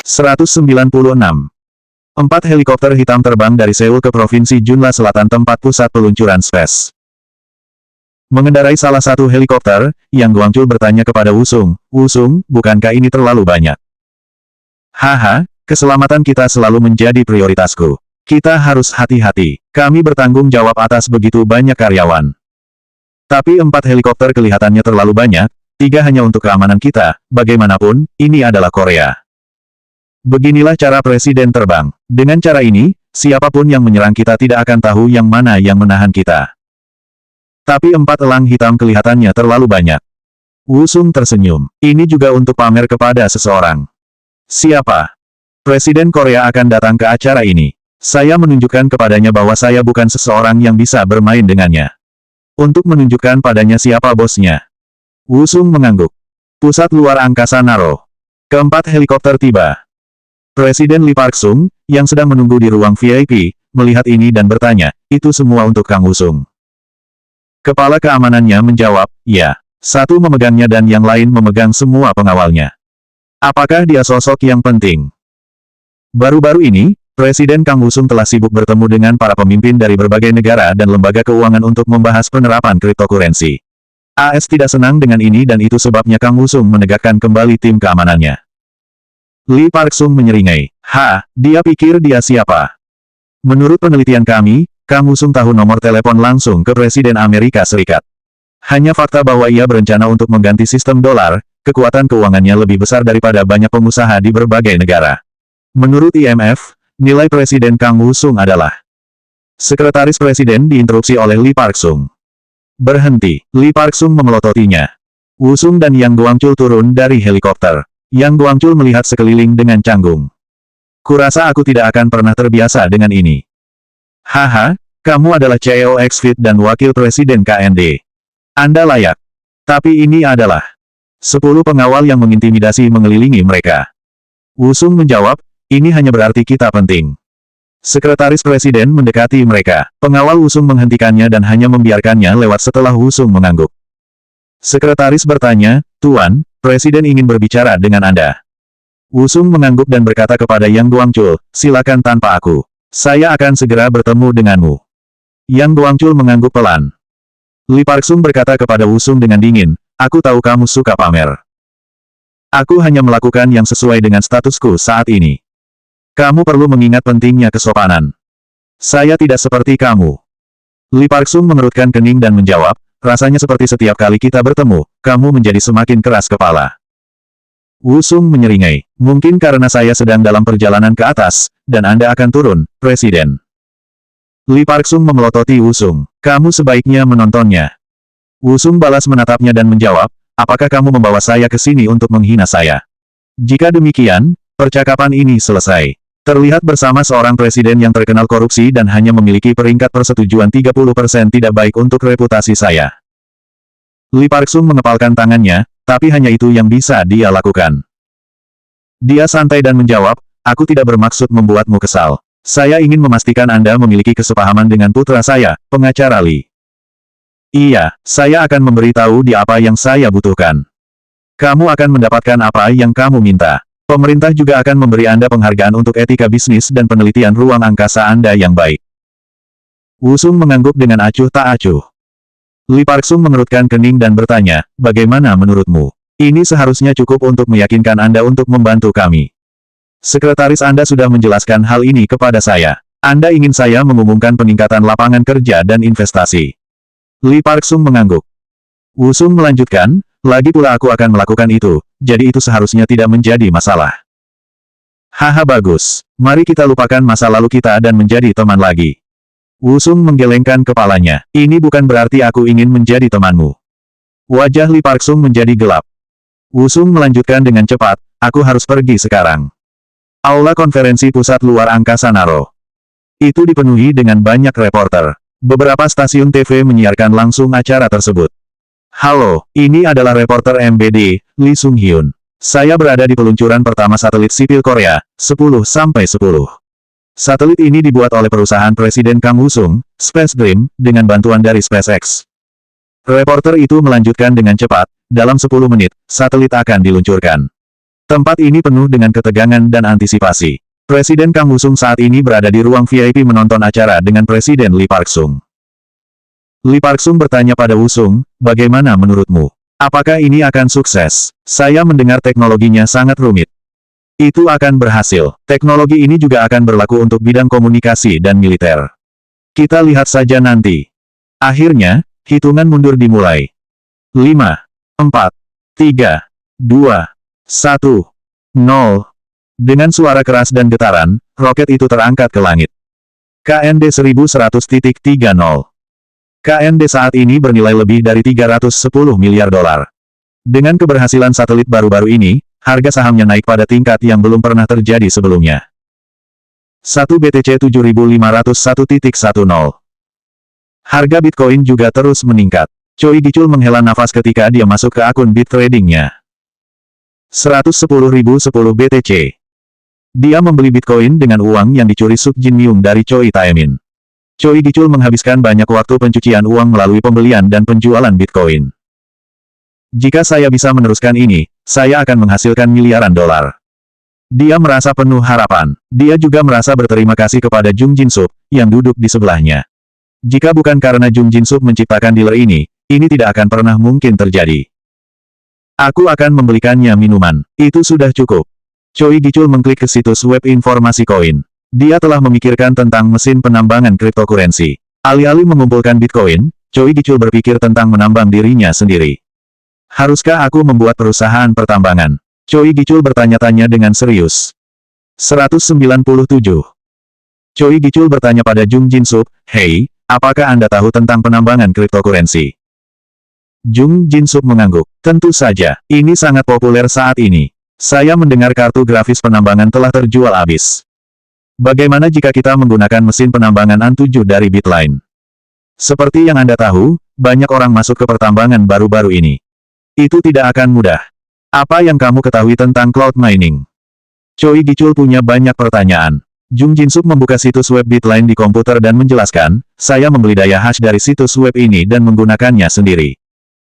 196. 4 helikopter hitam terbang dari Seoul ke Provinsi Jeonla Selatan tempat pusat peluncuran Space. Mengendarai salah satu helikopter, Yang Guangchul bertanya kepada Wusung, "Wusung, bukankah ini terlalu banyak?" "Haha, keselamatan kita selalu menjadi prioritasku. Kita harus hati-hati. Kami bertanggung jawab atas begitu banyak karyawan." Tapi 4 helikopter kelihatannya terlalu banyak, 3 hanya untuk keamanan kita, bagaimanapun, ini adalah Korea. Beginilah cara presiden terbang. Dengan cara ini, siapapun yang menyerang kita tidak akan tahu yang mana yang menahan kita. Tapi 4 elang hitam kelihatannya terlalu banyak. Wusung tersenyum. Ini juga untuk pamer kepada seseorang. Siapa? Presiden Korea akan datang ke acara ini. Saya menunjukkan kepadanya bahwa saya bukan seseorang yang bisa bermain dengannya. Untuk menunjukkan padanya siapa bosnya. Wusung mengangguk. Pusat luar angkasa Naro. Keempat helikopter tiba. Presiden Lee Park-sung, yang sedang menunggu di ruang VIP, melihat ini dan bertanya, "Itu semua untuk Kang Wusung?" Kepala keamanannya menjawab, "Ya." Satu memegangnya dan yang lain memegang semua pengawalnya. Apakah dia sosok yang penting? Baru-baru ini, Presiden Kang Wusung telah sibuk bertemu dengan para pemimpin dari berbagai negara dan lembaga keuangan untuk membahas penerapan cryptocurrency. AS tidak senang dengan ini dan itu sebabnya Kang Wusung menegakkan kembali tim keamanannya. Lee Park-sung menyeringai. Dia pikir dia siapa? Menurut penelitian kami, Kang Wusung tahu nomor telepon langsung ke Presiden Amerika Serikat. Hanya fakta bahwa ia berencana untuk mengganti sistem dolar, kekuatan keuangannya lebih besar daripada banyak pengusaha di berbagai negara. Menurut IMF, nilai Presiden Kang Wusung adalah... Sekretaris Presiden diinterupsi oleh Lee Park-sung. Berhenti. Lee Park-sung memelototinya. Wusung dan Yang Guangchul turun dari helikopter. Yang Guangchul melihat sekeliling dengan canggung. "Kurasa aku tidak akan pernah terbiasa dengan ini." Kamu adalah CEO X-Fit dan Wakil Presiden KND. Anda layak. Tapi ini adalah 10 pengawal yang mengintimidasi mengelilingi mereka. Wusung menjawab, "Ini hanya berarti kita penting." Sekretaris Presiden mendekati mereka. Pengawal Wusung menghentikannya dan hanya membiarkannya lewat setelah Wusung mengangguk. Sekretaris bertanya, "Tuan, Presiden ingin berbicara dengan Anda." Wusung mengangguk dan berkata kepada Yang Guangchul, "Silakan tanpa aku. Saya akan segera bertemu denganmu." Yang Guangchul mengangguk pelan. Lee Park-sung berkata kepada Wusung dengan dingin, "Aku tahu kamu suka pamer. Aku hanya melakukan yang sesuai dengan statusku saat ini. Kamu perlu mengingat pentingnya kesopanan. Saya tidak seperti kamu." Lee Park-sung mengerutkan kening dan menjawab, "Rasanya seperti setiap kali kita bertemu, kamu menjadi semakin keras kepala." Wusung menyeringai, "Mungkin karena saya sedang dalam perjalanan ke atas, dan Anda akan turun, Presiden." Lee Park-sung memelototi Wusung. "Kamu sebaiknya menontonnya." Wusung balas menatapnya dan menjawab, "Apakah kamu membawa saya ke sini untuk menghina saya?" Jika demikian, percakapan ini selesai. Terlihat bersama seorang presiden yang terkenal korupsi dan hanya memiliki peringkat persetujuan 30% tidak baik untuk reputasi saya. Lee Park-sung mengepalkan tangannya, tapi hanya itu yang bisa dia lakukan. Dia santai dan menjawab, "Aku tidak bermaksud membuatmu kesal. Saya ingin memastikan Anda memiliki kesepahaman dengan putra saya, pengacara Lee. Iya, saya akan memberitahu dia apa yang saya butuhkan. Kamu akan mendapatkan apa yang kamu minta. Pemerintah juga akan memberi Anda penghargaan untuk etika bisnis dan penelitian ruang angkasa Anda yang baik." Wusung mengangguk dengan acuh tak acuh. Lee Park-sung mengerutkan kening dan bertanya, "Bagaimana menurutmu? Ini seharusnya cukup untuk meyakinkan Anda untuk membantu kami. Sekretaris Anda sudah menjelaskan hal ini kepada saya. Anda ingin saya mengumumkan peningkatan lapangan kerja dan investasi." Lee Park-sung mengangguk. Wusung melanjutkan, "Lagi pula aku akan melakukan itu, jadi itu seharusnya tidak menjadi masalah." Bagus. Mari kita lupakan masa lalu kita dan menjadi teman lagi." Wusung menggelengkan kepalanya. "Ini bukan berarti aku ingin menjadi temanmu." Wajah Lee Park-sung menjadi gelap. Wusung melanjutkan dengan cepat, "Aku harus pergi sekarang." Aula konferensi pusat luar angkasa Naro. Itu dipenuhi dengan banyak reporter. Beberapa stasiun TV menyiarkan langsung acara tersebut. "Halo, ini adalah reporter MBD, Lee Sung-hyun. Saya berada di peluncuran pertama satelit sipil Korea, 10-10. Satelit ini dibuat oleh perusahaan Presiden Kang Wusung, Space Dream, dengan bantuan dari SpaceX." Reporter itu melanjutkan dengan cepat, "Dalam 10 menit, satelit akan diluncurkan. Tempat ini penuh dengan ketegangan dan antisipasi. Presiden Kang Wusung saat ini berada di ruang VIP menonton acara dengan Presiden Lee Park-sung. Lee Park-sung bertanya pada Wusung, bagaimana menurutmu? Apakah ini akan sukses? Saya mendengar teknologinya sangat rumit. Itu akan berhasil. Teknologi ini juga akan berlaku untuk bidang komunikasi dan militer. Kita lihat saja nanti. Akhirnya, hitungan mundur dimulai. 5, 4, 3, 2, 1, 0. Dengan suara keras dan getaran, roket itu terangkat ke langit. KND 1100.30. KND saat ini bernilai lebih dari 310 miliar dolar. Dengan keberhasilan satelit baru-baru ini, harga sahamnya naik pada tingkat yang belum pernah terjadi sebelumnya. 1 BTC 7501.10. Harga Bitcoin juga terus meningkat. Choi Gichul menghela nafas ketika dia masuk ke akun BitTrading-nya. 110.010 BTC. Dia membeli Bitcoin dengan uang yang dicuri Suk Jin Myung dari Choi Taemin. Choi Gichul menghabiskan banyak waktu pencucian uang melalui pembelian dan penjualan Bitcoin. Jika saya bisa meneruskan ini, saya akan menghasilkan miliaran dolar. Dia merasa penuh harapan. Dia juga merasa berterima kasih kepada Jung Jin-sup, yang duduk di sebelahnya. Jika bukan karena Jung Jin-sup menciptakan dealer ini tidak akan pernah mungkin terjadi. Aku akan membelikannya minuman. Itu sudah cukup. Choi Gichul mengklik ke situs web informasi koin. Dia telah memikirkan tentang mesin penambangan cryptocurrency. Alih-alih mengumpulkan Bitcoin, Choi Gichul berpikir tentang menambang dirinya sendiri. Haruskah aku membuat perusahaan pertambangan? Choi Gichul bertanya-tanya dengan serius. 197. Choi Gichul bertanya pada Jung Jin-sup, "Hei, apakah Anda tahu tentang penambangan cryptocurrency?" Jung Jin-sup mengangguk. Tentu saja, ini sangat populer saat ini. Saya mendengar kartu grafis penambangan telah terjual habis. Bagaimana jika kita menggunakan mesin penambangan An7 dari Bitline? Seperti yang Anda tahu, banyak orang masuk ke pertambangan baru-baru ini. Itu tidak akan mudah. Apa yang kamu ketahui tentang cloud mining? Choi Gichul punya banyak pertanyaan. Jung Jin-sup membuka situs web Bitline di komputer dan menjelaskan, saya membeli daya hash dari situs web ini dan menggunakannya sendiri.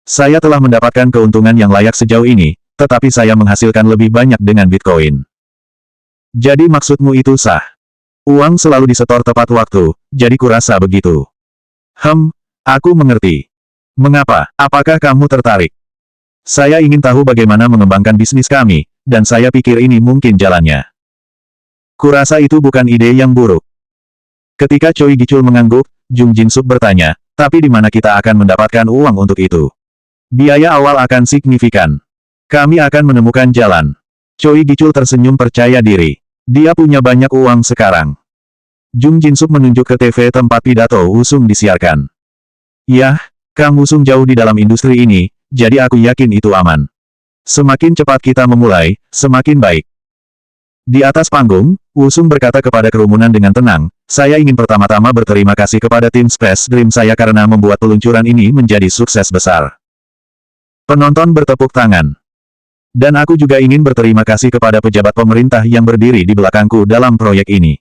Saya telah mendapatkan keuntungan yang layak sejauh ini, tetapi saya menghasilkan lebih banyak dengan Bitcoin. Jadi maksudmu itu sah? Uang selalu disetor tepat waktu, jadi kurasa begitu. Aku mengerti. Mengapa? Apakah kamu tertarik? Saya ingin tahu bagaimana mengembangkan bisnis kami, dan saya pikir ini mungkin jalannya. Kurasa itu bukan ide yang buruk. Ketika Choi Gichul mengangguk, Jung Jin-sup bertanya, tapi di mana kita akan mendapatkan uang untuk itu? Biaya awal akan signifikan. Kami akan menemukan jalan. Choi Gichul tersenyum percaya diri. Dia punya banyak uang sekarang. Jung Jin-sup menunjuk ke TV tempat pidato Wusung disiarkan. Yah, Kang Wusung jauh di dalam industri ini, jadi aku yakin itu aman. Semakin cepat kita memulai, semakin baik. Di atas panggung, Wusung berkata kepada kerumunan dengan tenang, saya ingin pertama-tama berterima kasih kepada tim Space Dream saya karena membuat peluncuran ini menjadi sukses besar. Penonton bertepuk tangan. Dan aku juga ingin berterima kasih kepada pejabat pemerintah yang berdiri di belakangku dalam proyek ini.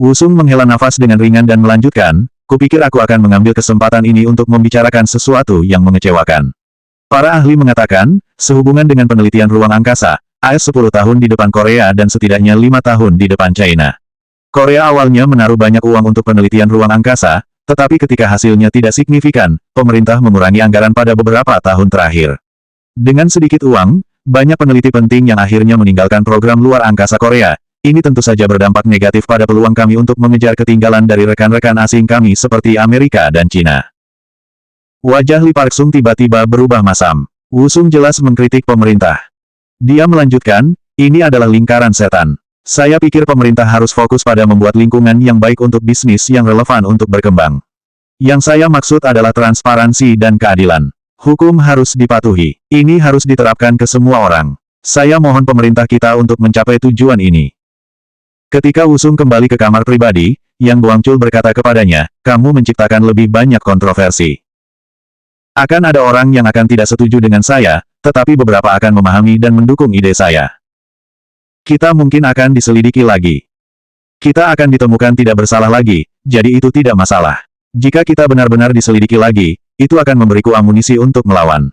Wusung menghela nafas dengan ringan dan melanjutkan, kupikir aku akan mengambil kesempatan ini untuk membicarakan sesuatu yang mengecewakan. Para ahli mengatakan, sehubungan dengan penelitian ruang angkasa, AS 10 tahun di depan Korea dan setidaknya 5 tahun di depan China. Korea awalnya menaruh banyak uang untuk penelitian ruang angkasa, tetapi ketika hasilnya tidak signifikan, pemerintah mengurangi anggaran pada beberapa tahun terakhir. Dengan sedikit uang, banyak peneliti penting yang akhirnya meninggalkan program luar angkasa Korea. Ini tentu saja berdampak negatif pada peluang kami untuk mengejar ketinggalan dari rekan-rekan asing kami seperti Amerika dan China. Wajah Lee Park-sung tiba-tiba berubah masam. Wusung jelas mengkritik pemerintah. Dia melanjutkan, ini adalah lingkaran setan. Saya pikir pemerintah harus fokus pada membuat lingkungan yang baik untuk bisnis yang relevan untuk berkembang. Yang saya maksud adalah transparansi dan keadilan. Hukum harus dipatuhi. Ini harus diterapkan ke semua orang. Saya mohon pemerintah kita untuk mencapai tujuan ini. Ketika Wusung kembali ke kamar pribadi, Yang Guangchul berkata kepadanya, kamu menciptakan lebih banyak kontroversi. Akan ada orang yang akan tidak setuju dengan saya, tetapi beberapa akan memahami dan mendukung ide saya. Kita mungkin akan diselidiki lagi. Kita akan ditemukan tidak bersalah lagi, jadi itu tidak masalah. Jika kita benar-benar diselidiki lagi, itu akan memberiku amunisi untuk melawan.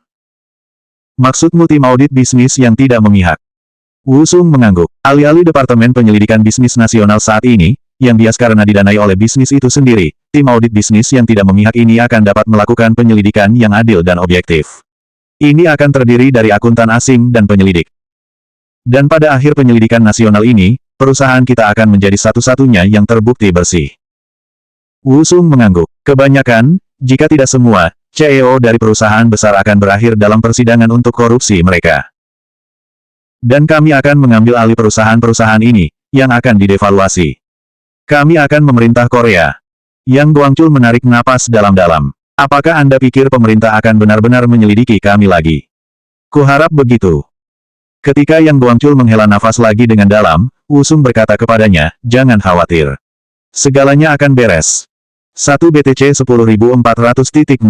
Maksudmu tim audit bisnis yang tidak memihak? Wusung mengangguk. Alih-alih Departemen Penyelidikan Bisnis Nasional saat ini, yang bias karena didanai oleh bisnis itu sendiri, tim audit bisnis yang tidak memihak ini akan dapat melakukan penyelidikan yang adil dan objektif. Ini akan terdiri dari akuntan asing dan penyelidik. Dan pada akhir penyelidikan nasional ini, perusahaan kita akan menjadi satu-satunya yang terbukti bersih. Wusung mengangguk. Kebanyakan, jika tidak semua, CEO dari perusahaan besar akan berakhir dalam persidangan untuk korupsi mereka. Dan kami akan mengambil alih perusahaan-perusahaan ini, yang akan didevaluasi. Kami akan memerintah Korea. Yang Guangchul menarik napas dalam-dalam. Apakah Anda pikir pemerintah akan benar-benar menyelidiki kami lagi? Kuharap begitu. Ketika Yang Guangchul menghela nafas lagi dengan dalam, Wusung berkata kepadanya, jangan khawatir. Segalanya akan beres. 1 BTC 10.400.00.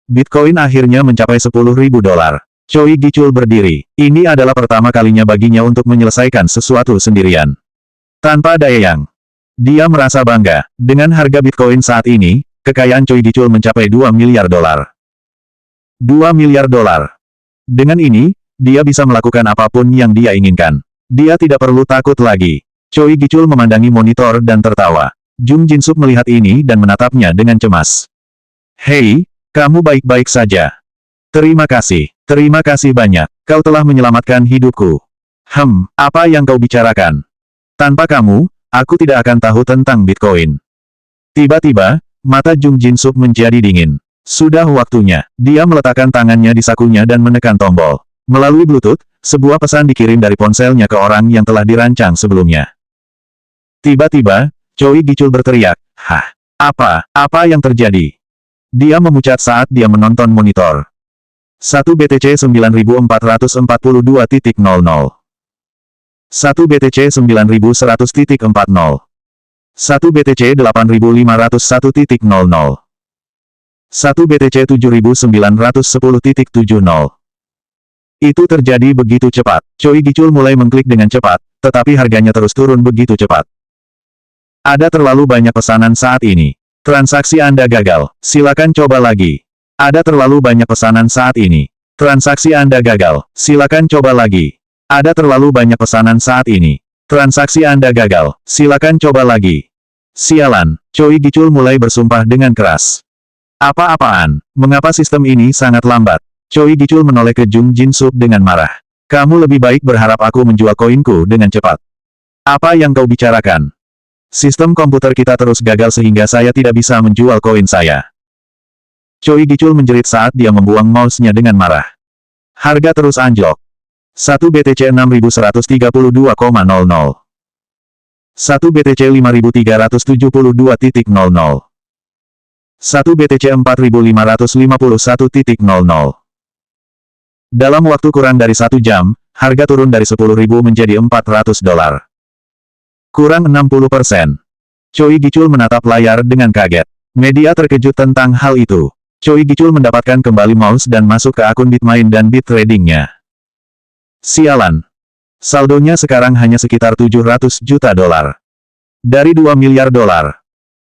Bitcoin akhirnya mencapai $10.000. Choi Gichul berdiri. Ini adalah pertama kalinya baginya untuk menyelesaikan sesuatu sendirian. Tanpa daya yang. Dia merasa bangga. Dengan harga Bitcoin saat ini, kekayaan Choi Gichul mencapai $2 miliar. $2 miliar. Dengan ini, dia bisa melakukan apapun yang dia inginkan. Dia tidak perlu takut lagi. Choi Gichul memandangi monitor dan tertawa. Jung Jinsuk melihat ini dan menatapnya dengan cemas. Hei, kamu baik-baik saja. Terima kasih. Terima kasih banyak. Kau telah menyelamatkan hidupku. Apa yang kau bicarakan? Tanpa kamu, aku tidak akan tahu tentang Bitcoin. Tiba-tiba, mata Jung Jinsuk menjadi dingin. Sudah waktunya. Dia meletakkan tangannya di sakunya dan menekan tombol. Melalui Bluetooth, sebuah pesan dikirim dari ponselnya ke orang yang telah dirancang sebelumnya. Tiba-tiba, Choi Gichul berteriak, "Hah? Apa yang terjadi?" Dia memucat saat dia menonton monitor. 1 BTC 9442.00. 1 BTC 9100.40. 1 BTC 8501.00. 1 BTC 7910.70. Itu terjadi begitu cepat. Choi Gichul mulai mengklik dengan cepat, tetapi harganya terus turun begitu cepat. Ada terlalu banyak pesanan saat ini. Transaksi Anda gagal. Silakan coba lagi. Ada terlalu banyak pesanan saat ini. Transaksi Anda gagal. Silakan coba lagi. Ada terlalu banyak pesanan saat ini. Transaksi Anda gagal. Silakan coba lagi. Sialan. Choi Gichul mulai bersumpah dengan keras. Apa-apaan? Mengapa sistem ini sangat lambat? Choi Gichul menoleh ke Jung Jinsuk dengan marah. Kamu lebih baik berharap aku menjual koinku dengan cepat. Apa yang kau bicarakan? Sistem komputer kita terus gagal sehingga saya tidak bisa menjual koin saya. Choi Gichul menjerit saat dia membuang mouse-nya dengan marah. Harga terus anjlok. 1 BTC 6132,00. 1 BTC 5372.00. 1 BTC 4551.00. Dalam waktu kurang dari 1 jam, harga turun dari $10.000 menjadi $400. Kurang 60%. Choi Gichul menatap layar dengan kaget. Media terkejut tentang hal itu. Choi Gichul mendapatkan kembali mouse dan masuk ke akun Bitmain dan Bittrading-nya. Sialan. Saldonya sekarang hanya sekitar $700 juta. Dari $2 miliar.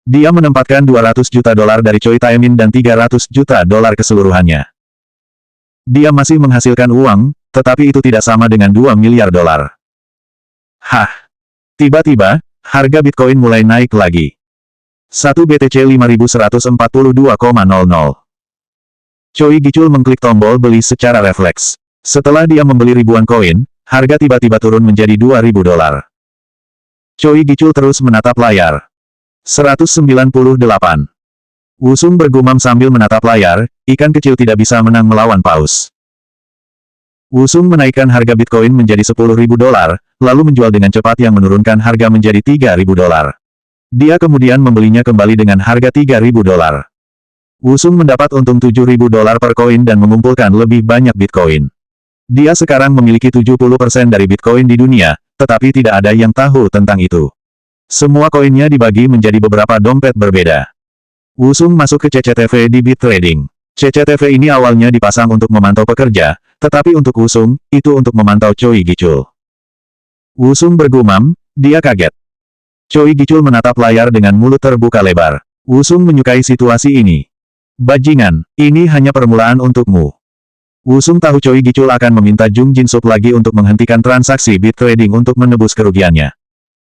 Dia menempatkan $200 juta dari Choi Taemin dan $300 juta keseluruhannya. Dia masih menghasilkan uang, tetapi itu tidak sama dengan $2 miliar. Hah. Tiba-tiba, harga Bitcoin mulai naik lagi. 1 BTC 5142,00. Choi Gichul mengklik tombol beli secara refleks. Setelah dia membeli ribuan koin, harga tiba-tiba turun menjadi $2.000. Choi Gichul terus menatap layar. 198. Wusung bergumam sambil menatap layar, ikan kecil tidak bisa menang melawan paus. Wusung menaikkan harga Bitcoin menjadi $10.000, lalu menjual dengan cepat yang menurunkan harga menjadi $3.000. Dia kemudian membelinya kembali dengan harga $3.000. Wusung mendapat untung $7.000 per koin dan mengumpulkan lebih banyak Bitcoin. Dia sekarang memiliki 70% dari Bitcoin di dunia, tetapi tidak ada yang tahu tentang itu. Semua koinnya dibagi menjadi beberapa dompet berbeda. Wusung masuk ke CCTV di Bittrading. CCTV ini awalnya dipasang untuk memantau pekerja, tetapi untuk Wusung, itu untuk memantau Choi Gichul. Wusung bergumam, dia kaget. Choi Gichul menatap layar dengan mulut terbuka lebar. Wusung menyukai situasi ini. Bajingan, ini hanya permulaan untukmu. Wusung tahu Choi Gicul akan meminta Jung Jin-sup lagi untuk menghentikan transaksi bit trading untuk menebus kerugiannya.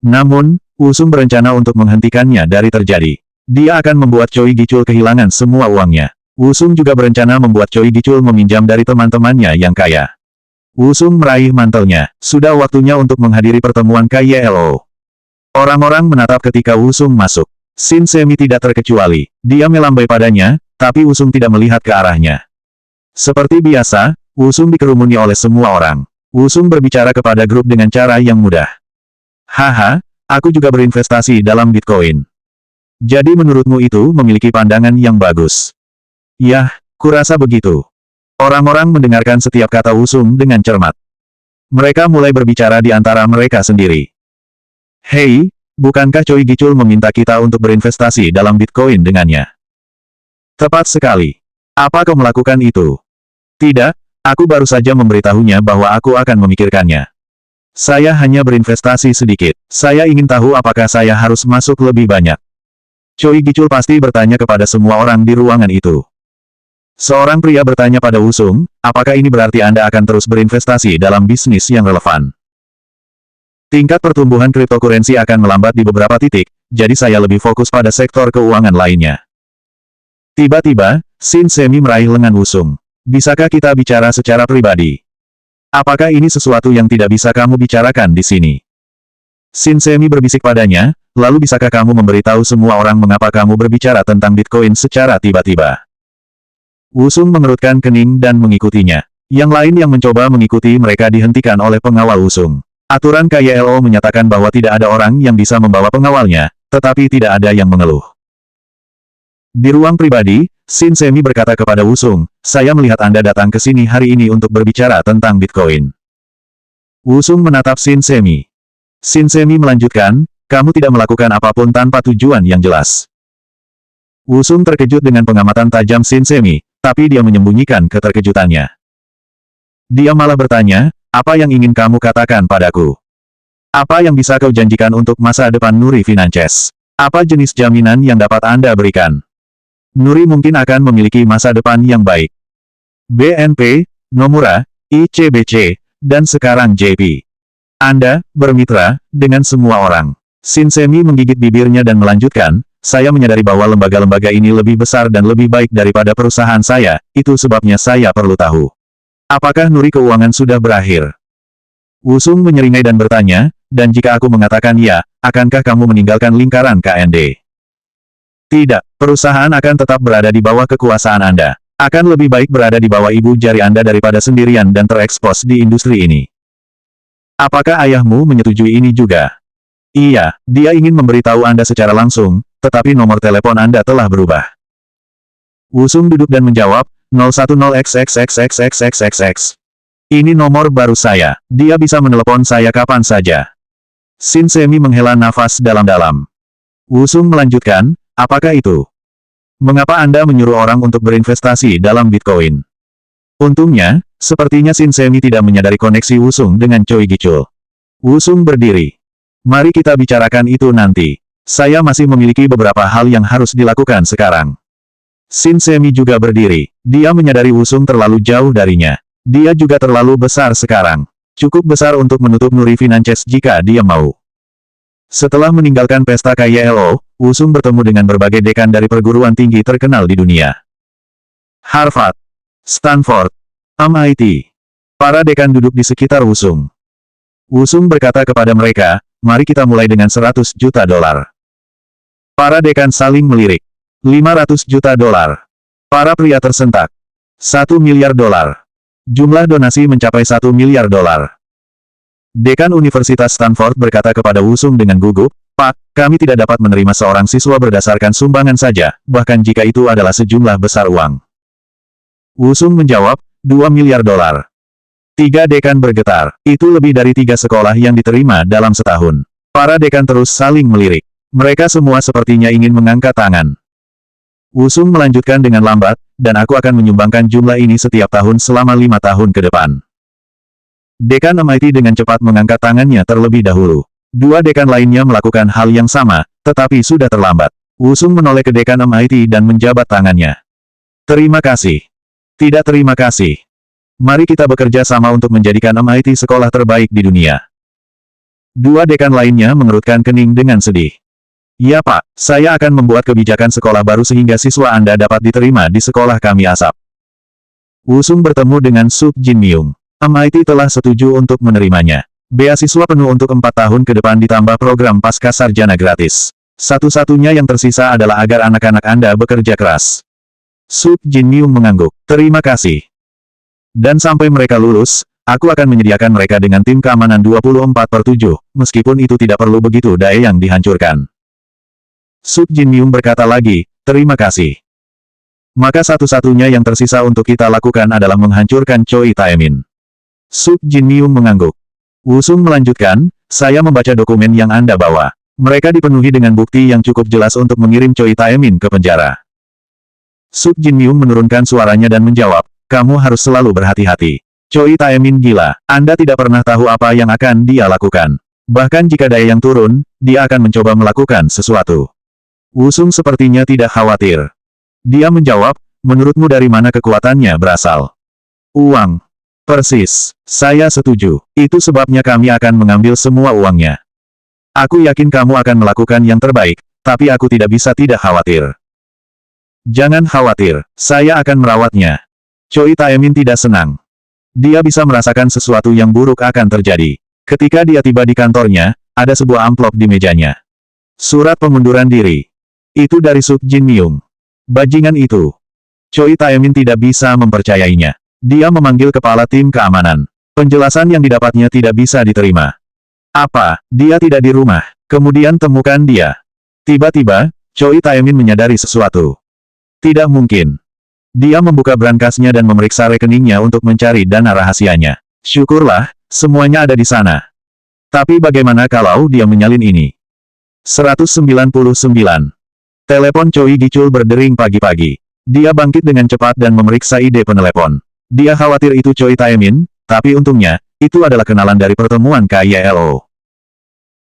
Namun, Wusung berencana untuk menghentikannya dari terjadi. Dia akan membuat Choi Gicul kehilangan semua uangnya. Wusung juga berencana membuat Choi Gicul meminjam dari teman-temannya yang kaya. Wusung meraih mantelnya. Sudah waktunya untuk menghadiri pertemuan KYLO. Orang-orang menatap ketika Wusung masuk. Shin Semi tidak terkecuali. Dia melambai padanya, tapi Wusung tidak melihat ke arahnya. Seperti biasa, Wusung dikerumuni oleh semua orang. Wusung berbicara kepada grup dengan cara yang mudah. Haha, aku juga berinvestasi dalam Bitcoin. Jadi menurutmu itu memiliki pandangan yang bagus? Yah, kurasa begitu. Orang-orang mendengarkan setiap kata Wusung dengan cermat. Mereka mulai berbicara di antara mereka sendiri. Hei, bukankah Choi Gicul meminta kita untuk berinvestasi dalam Bitcoin dengannya? Tepat sekali. Apa kau melakukan itu? Tidak, aku baru saja memberitahunya bahwa aku akan memikirkannya. Saya hanya berinvestasi sedikit. Saya ingin tahu apakah saya harus masuk lebih banyak. Choi Gicul pasti bertanya kepada semua orang di ruangan itu. Seorang pria bertanya pada Wusung, apakah ini berarti Anda akan terus berinvestasi dalam bisnis yang relevan? Tingkat pertumbuhan kriptokurensi akan melambat di beberapa titik, jadi saya lebih fokus pada sektor keuangan lainnya. Tiba-tiba, Shin Semi meraih lengan Wusung. Bisakah kita bicara secara pribadi? Apakah ini sesuatu yang tidak bisa kamu bicarakan di sini? Shin Semi berbisik padanya, lalu bisakah kamu memberitahu semua orang mengapa kamu berbicara tentang Bitcoin secara tiba-tiba? Wusung mengerutkan kening dan mengikutinya. Yang lain yang mencoba mengikuti mereka dihentikan oleh pengawal Wusung. Aturan KYLO menyatakan bahwa tidak ada orang yang bisa membawa pengawalnya, tetapi tidak ada yang mengeluh. Di ruang pribadi, Shin Semi berkata kepada Wusung, saya melihat Anda datang ke sini hari ini untuk berbicara tentang Bitcoin. Wusung menatap Shin Semi. Shin Semi melanjutkan, kamu tidak melakukan apapun tanpa tujuan yang jelas. Wusung terkejut dengan pengamatan tajam Shin Semi, tapi dia menyembunyikan keterkejutannya. Dia malah bertanya, apa yang ingin kamu katakan padaku? Apa yang bisa kau janjikan untuk masa depan Nuri Finances? Apa jenis jaminan yang dapat Anda berikan? Nuri mungkin akan memiliki masa depan yang baik. BNP, Nomura, ICBC, dan sekarang JP. Anda bermitra dengan semua orang. Shin Semi menggigit bibirnya dan melanjutkan, saya menyadari bahwa lembaga-lembaga ini lebih besar dan lebih baik daripada perusahaan saya, itu sebabnya saya perlu tahu. Apakah Nuri keuangan sudah berakhir? Wusung menyeringai dan bertanya, dan jika aku mengatakan ya, akankah kamu meninggalkan lingkaran KND? Tidak, perusahaan akan tetap berada di bawah kekuasaan Anda. Akan lebih baik berada di bawah ibu jari Anda daripada sendirian dan terekspos di industri ini. Apakah ayahmu menyetujui ini juga? Iya, dia ingin memberitahu Anda secara langsung, tetapi nomor telepon Anda telah berubah. Wusung duduk dan menjawab, 010XXXXXXXX. Ini nomor baru saya, dia bisa menelepon saya kapan saja. Shin Semi menghela nafas dalam-dalam. Wusung melanjutkan, apakah itu? Mengapa Anda menyuruh orang untuk berinvestasi dalam Bitcoin? Untungnya, sepertinya Shin Semi tidak menyadari koneksi Wusung dengan Choi Gicul. Wusung berdiri. Mari kita bicarakan itu nanti. Saya masih memiliki beberapa hal yang harus dilakukan sekarang. Shin Semi juga berdiri. Dia menyadari Wusung terlalu jauh darinya. Dia juga terlalu besar sekarang. Cukup besar untuk menutup Nuri Finances jika dia mau. Setelah meninggalkan pesta KYLO, Wusung bertemu dengan berbagai dekan dari perguruan tinggi terkenal di dunia. Harvard, Stanford, MIT. Para dekan duduk di sekitar Wusung. Wusung berkata kepada mereka, mari kita mulai dengan 100 juta dolar. Para dekan saling melirik. 500 juta dolar. Para pria tersentak. 1 miliar dolar. Jumlah donasi mencapai 1 miliar dolar. Dekan Universitas Stanford berkata kepada Wusung dengan gugup, Pak, kami tidak dapat menerima seorang siswa berdasarkan sumbangan saja, bahkan jika itu adalah sejumlah besar uang. Wusung menjawab, 2 miliar dolar. 3 dekan bergetar, itu lebih dari 3 sekolah yang diterima dalam setahun. Para dekan terus saling melirik. Mereka semua sepertinya ingin mengangkat tangan. Wusung melanjutkan dengan lambat, dan aku akan menyumbangkan jumlah ini setiap tahun selama 5 tahun ke depan. Dekan MIT dengan cepat mengangkat tangannya terlebih dahulu. 2 dekan lainnya melakukan hal yang sama, tetapi sudah terlambat. Wusung menoleh ke dekan MIT dan menjabat tangannya. Terima kasih. Tidak terima kasih. Mari kita bekerja sama untuk menjadikan MIT sekolah terbaik di dunia. Dua dekan lainnya mengerutkan kening dengan sedih. Ya Pak, saya akan membuat kebijakan sekolah baru sehingga siswa Anda dapat diterima di sekolah kami asap. Wusung bertemu dengan Suk Jin Myung. MIT telah setuju untuk menerimanya. Beasiswa penuh untuk 4 tahun ke depan ditambah program pasca sarjana gratis. Satu-satunya yang tersisa adalah agar anak-anak Anda bekerja keras. Suk Jin Myung mengangguk. Terima kasih. Dan sampai mereka lulus, aku akan menyediakan mereka dengan tim keamanan 24/7, meskipun itu tidak perlu begitu Dae yang dihancurkan. Suk Jin Myung berkata lagi, terima kasih. Maka satu-satunya yang tersisa untuk kita lakukan adalah menghancurkan Choi Taemin. Suk Jin Myung mengangguk. Wusung melanjutkan, saya membaca dokumen yang Anda bawa. Mereka dipenuhi dengan bukti yang cukup jelas untuk mengirim Choi Taemin ke penjara. Suk Jin Myung menurunkan suaranya dan menjawab, kamu harus selalu berhati-hati. Choi Taemin gila, Anda tidak pernah tahu apa yang akan dia lakukan. Bahkan jika Dae yang turun, dia akan mencoba melakukan sesuatu. Wusung sepertinya tidak khawatir. Dia menjawab, menurutmu dari mana kekuatannya berasal? Uang. Persis. Saya setuju. Itu sebabnya kami akan mengambil semua uangnya. Aku yakin kamu akan melakukan yang terbaik, tapi aku tidak bisa tidak khawatir. Jangan khawatir, saya akan merawatnya. Choi Taemin tidak senang. Dia bisa merasakan sesuatu yang buruk akan terjadi. Ketika dia tiba di kantornya, ada sebuah amplop di mejanya. Surat pengunduran diri. Itu dari Suk Jin Myung. Bajingan itu. Choi Taemin tidak bisa mempercayainya. Dia memanggil kepala tim keamanan. Penjelasan yang didapatnya tidak bisa diterima. Apa, dia tidak di rumah? Kemudian temukan dia. Tiba-tiba, Choi Taemin menyadari sesuatu. Tidak mungkin. Dia membuka brankasnya dan memeriksa rekeningnya untuk mencari dana rahasianya. Syukurlah, semuanya ada di sana. Tapi bagaimana kalau dia menyalin ini? 199. Telepon Choi Gichul berdering pagi-pagi. Dia bangkit dengan cepat dan memeriksa ID penelepon. Dia khawatir itu Choi Taemin, tapi untungnya, itu adalah kenalan dari pertemuan KYLO.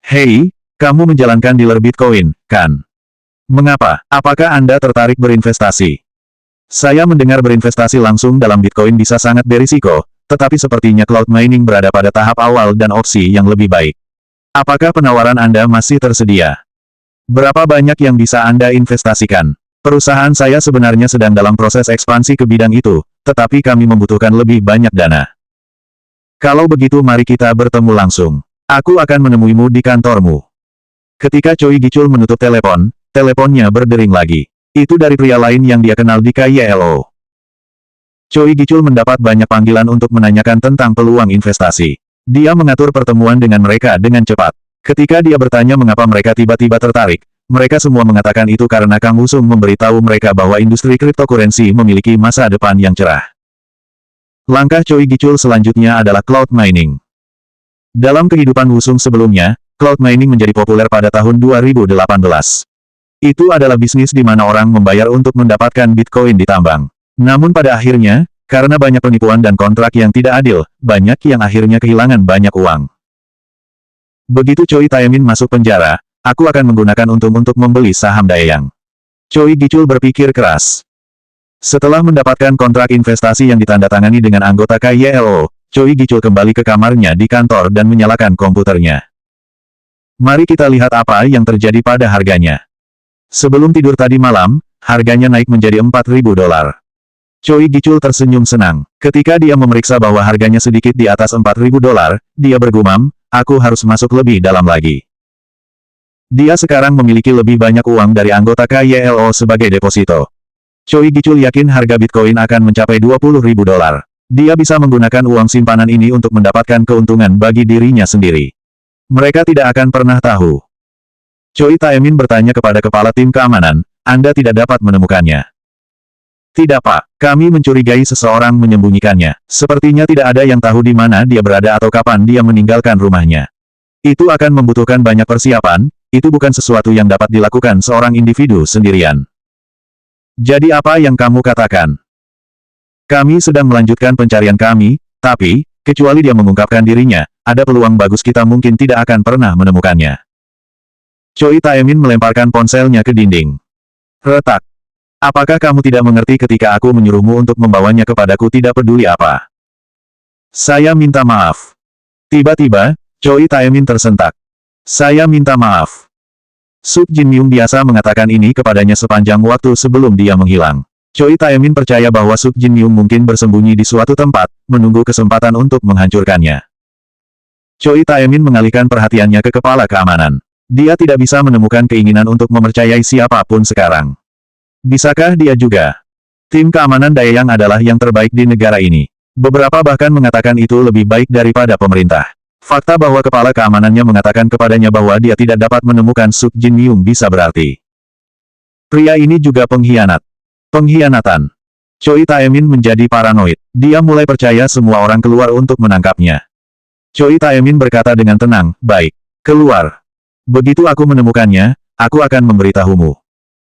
Hei, kamu menjalankan dealer Bitcoin, kan? Mengapa? Apakah Anda tertarik berinvestasi? Saya mendengar berinvestasi langsung dalam Bitcoin bisa sangat berisiko, tetapi sepertinya cloud mining berada pada tahap awal dan opsi yang lebih baik. Apakah penawaran Anda masih tersedia? Berapa banyak yang bisa Anda investasikan? Perusahaan saya sebenarnya sedang dalam proses ekspansi ke bidang itu, tetapi kami membutuhkan lebih banyak dana. Kalau begitu mari kita bertemu langsung. Aku akan menemuimu di kantormu. Ketika Choi Gichul menutup telepon, teleponnya berdering lagi. Itu dari pria lain yang dia kenal di KYLO. Choi Gichul mendapat banyak panggilan untuk menanyakan tentang peluang investasi. Dia mengatur pertemuan dengan mereka dengan cepat. Ketika dia bertanya mengapa mereka tiba-tiba tertarik, mereka semua mengatakan itu karena Kang Wusung memberitahu mereka bahwa industri cryptocurrency memiliki masa depan yang cerah. Langkah Choi Gichul selanjutnya adalah cloud mining. Dalam kehidupan Wusung sebelumnya, cloud mining menjadi populer pada tahun 2018. Itu adalah bisnis di mana orang membayar untuk mendapatkan Bitcoin di tambang. Namun pada akhirnya, karena banyak penipuan dan kontrak yang tidak adil, banyak yang akhirnya kehilangan banyak uang. Begitu Choi Taemin masuk penjara, aku akan menggunakan untung untuk membeli saham Daeyang. Choi Gichul berpikir keras. Setelah mendapatkan kontrak investasi yang ditandatangani dengan anggota KYLO, Choi Gichul kembali ke kamarnya di kantor dan menyalakan komputernya. Mari kita lihat apa yang terjadi pada harganya. Sebelum tidur tadi malam, harganya naik menjadi $4.000. Choi Gichul tersenyum senang. Ketika dia memeriksa bahwa harganya sedikit di atas $4.000, dia bergumam, aku harus masuk lebih dalam lagi. Dia sekarang memiliki lebih banyak uang dari anggota KYLO sebagai deposito. Choi Gichul yakin harga Bitcoin akan mencapai $20.000. Dia bisa menggunakan uang simpanan ini untuk mendapatkan keuntungan bagi dirinya sendiri. Mereka tidak akan pernah tahu. Choi Taemin bertanya kepada kepala tim keamanan, Anda tidak dapat menemukannya. Tidak Pak, kami mencurigai seseorang menyembunyikannya. Sepertinya tidak ada yang tahu di mana dia berada atau kapan dia meninggalkan rumahnya. Itu akan membutuhkan banyak persiapan, itu bukan sesuatu yang dapat dilakukan seorang individu sendirian. Jadi apa yang kamu katakan? Kami sedang melanjutkan pencarian kami, tapi, kecuali dia mengungkapkan dirinya, ada peluang bagus kita mungkin tidak akan pernah menemukannya. Choi Taemin melemparkan ponselnya ke dinding. Retak. Apakah kamu tidak mengerti ketika aku menyuruhmu untuk membawanya kepadaku tidak peduli apa? Saya minta maaf. Tiba-tiba, Choi Taemin tersentak. Saya minta maaf. Suk Jin Myung biasa mengatakan ini kepadanya sepanjang waktu sebelum dia menghilang. Choi Taemin percaya bahwa Suk Jin Myung mungkin bersembunyi di suatu tempat, menunggu kesempatan untuk menghancurkannya. Choi Taemin mengalihkan perhatiannya ke kepala keamanan. Dia tidak bisa menemukan keinginan untuk mempercayai siapapun sekarang. Bisakah dia juga? Tim keamanan Daeyang adalah yang terbaik di negara ini. Beberapa bahkan mengatakan itu lebih baik daripada pemerintah. Fakta bahwa kepala keamanannya mengatakan kepadanya bahwa dia tidak dapat menemukan Suk Jin Myung bisa berarti pria ini juga pengkhianat. Pengkhianatan. Choi Taemin menjadi paranoid. Dia mulai percaya semua orang keluar untuk menangkapnya. Choi Taemin berkata dengan tenang, baik, keluar. Begitu aku menemukannya, aku akan memberitahumu.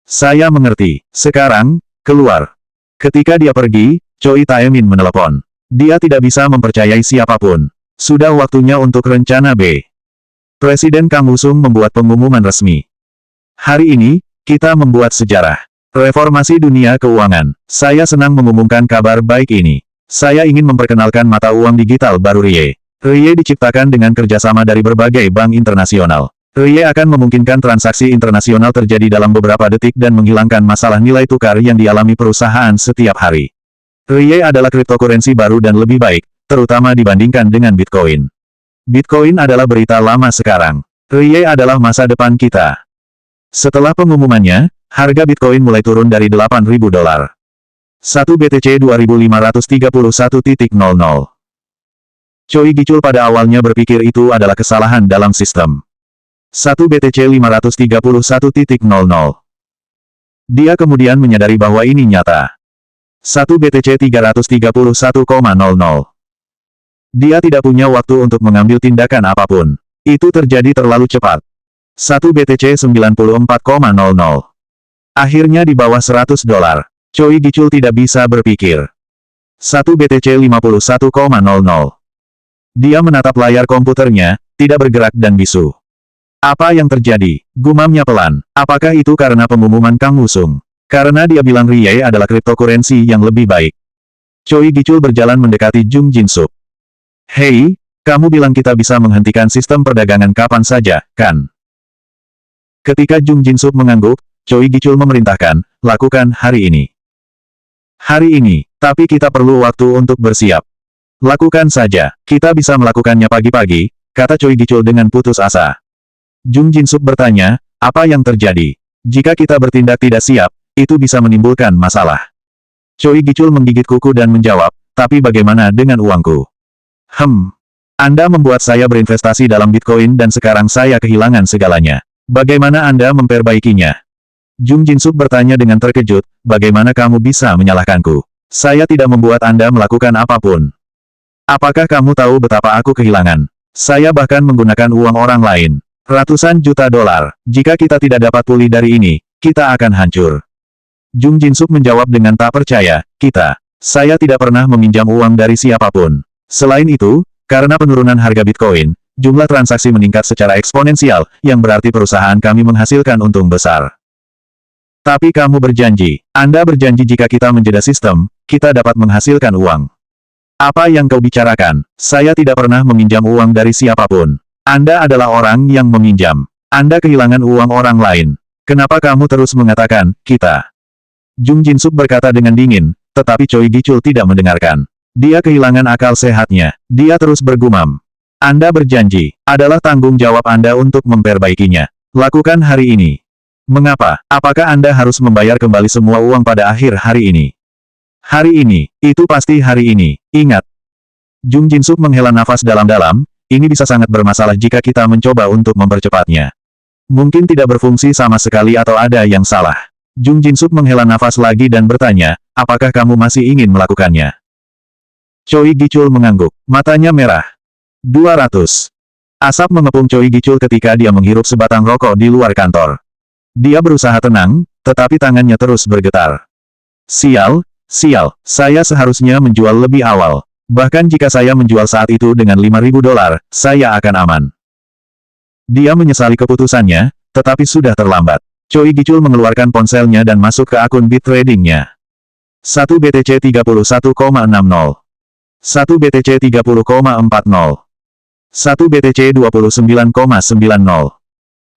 Saya mengerti. Sekarang, keluar. Ketika dia pergi, Choi Taemin menelepon. Dia tidak bisa mempercayai siapapun. Sudah waktunya untuk rencana B. Presiden Kang Wusung membuat pengumuman resmi. Hari ini, kita membuat sejarah. Reformasi dunia keuangan. Saya senang mengumumkan kabar baik ini. Saya ingin memperkenalkan mata uang digital baru RIE. RIE diciptakan dengan kerjasama dari berbagai bank internasional. RIE akan memungkinkan transaksi internasional terjadi dalam beberapa detik dan menghilangkan masalah nilai tukar yang dialami perusahaan setiap hari. RIE adalah kriptokurensi baru dan lebih baik, terutama dibandingkan dengan Bitcoin. Bitcoin adalah berita lama sekarang. RIE adalah masa depan kita. Setelah pengumumannya, harga Bitcoin mulai turun dari $8.000. 1 BTC 2531.00. Choi Gichul pada awalnya berpikir itu adalah kesalahan dalam sistem. 1 BTC 531.00. Dia kemudian menyadari bahwa ini nyata. 1 BTC 331,00. Dia tidak punya waktu untuk mengambil tindakan apapun. Itu terjadi terlalu cepat. 1 BTC 94,00. Akhirnya di bawah $100. Choi Gichul tidak bisa berpikir. 1 BTC 51,00. Dia menatap layar komputernya, tidak bergerak dan bisu. Apa yang terjadi? Gumamnya pelan. Apakah itu karena pengumuman Kang Wusung? Karena dia bilang RIE adalah kriptokurensi yang lebih baik. Choi Gichul berjalan mendekati Jung Jin-suk. Hei, kamu bilang kita bisa menghentikan sistem perdagangan kapan saja, kan? Ketika Jung Jin-suk mengangguk, Choi Gichul memerintahkan, lakukan hari ini. Hari ini, tapi kita perlu waktu untuk bersiap. Lakukan saja, kita bisa melakukannya pagi-pagi, kata Choi Gichul dengan putus asa. Jung Jin-suk bertanya, apa yang terjadi? Jika kita bertindak tidak siap, itu bisa menimbulkan masalah. Choi Gichul menggigit kuku dan menjawab, tapi bagaimana dengan uangku? Anda membuat saya berinvestasi dalam Bitcoin dan sekarang saya kehilangan segalanya. Bagaimana Anda memperbaikinya? Jung Jin-suk bertanya dengan terkejut, bagaimana kamu bisa menyalahkanku? Saya tidak membuat Anda melakukan apapun. Apakah kamu tahu betapa aku kehilangan? Saya bahkan menggunakan uang orang lain. Ratusan juta dolar. Jika kita tidak dapat pulih dari ini, kita akan hancur. Jung Jin-suk menjawab dengan tak percaya, saya tidak pernah meminjam uang dari siapapun. Selain itu, karena penurunan harga Bitcoin, jumlah transaksi meningkat secara eksponensial, yang berarti perusahaan kami menghasilkan untung besar. Tapi kamu berjanji, Anda berjanji jika kita menjeda sistem, kita dapat menghasilkan uang. Apa yang kau bicarakan? Saya tidak pernah meminjam uang dari siapapun. Anda adalah orang yang meminjam. Anda kehilangan uang orang lain. Kenapa kamu terus mengatakan, kita? Jung Jin-suk berkata dengan dingin, tetapi Choi Gichul tidak mendengarkan. Dia kehilangan akal sehatnya. Dia terus bergumam. Anda berjanji, adalah tanggung jawab Anda untuk memperbaikinya. Lakukan hari ini. Mengapa? Apakah Anda harus membayar kembali semua uang pada akhir hari ini? Hari ini, itu pasti hari ini. Ingat. Jung Jin-suk menghela nafas dalam-dalam, ini bisa sangat bermasalah jika kita mencoba untuk mempercepatnya. Mungkin tidak berfungsi sama sekali atau ada yang salah. Jung Jin-suk menghela nafas lagi dan bertanya, apakah kamu masih ingin melakukannya? Choi Gichul mengangguk. Matanya merah. 200. Asap mengepung Choi Gichul ketika dia menghirup sebatang rokok di luar kantor. Dia berusaha tenang, tetapi tangannya terus bergetar. Sial, saya seharusnya menjual lebih awal. Bahkan jika saya menjual saat itu dengan $5.000, saya akan aman. Dia menyesali keputusannya, tetapi sudah terlambat. Choi Gichul mengeluarkan ponselnya dan masuk ke akun bit tradingnya. 1 BTC 31,60. 1 BTC 30,40. 1 BTC 29,90.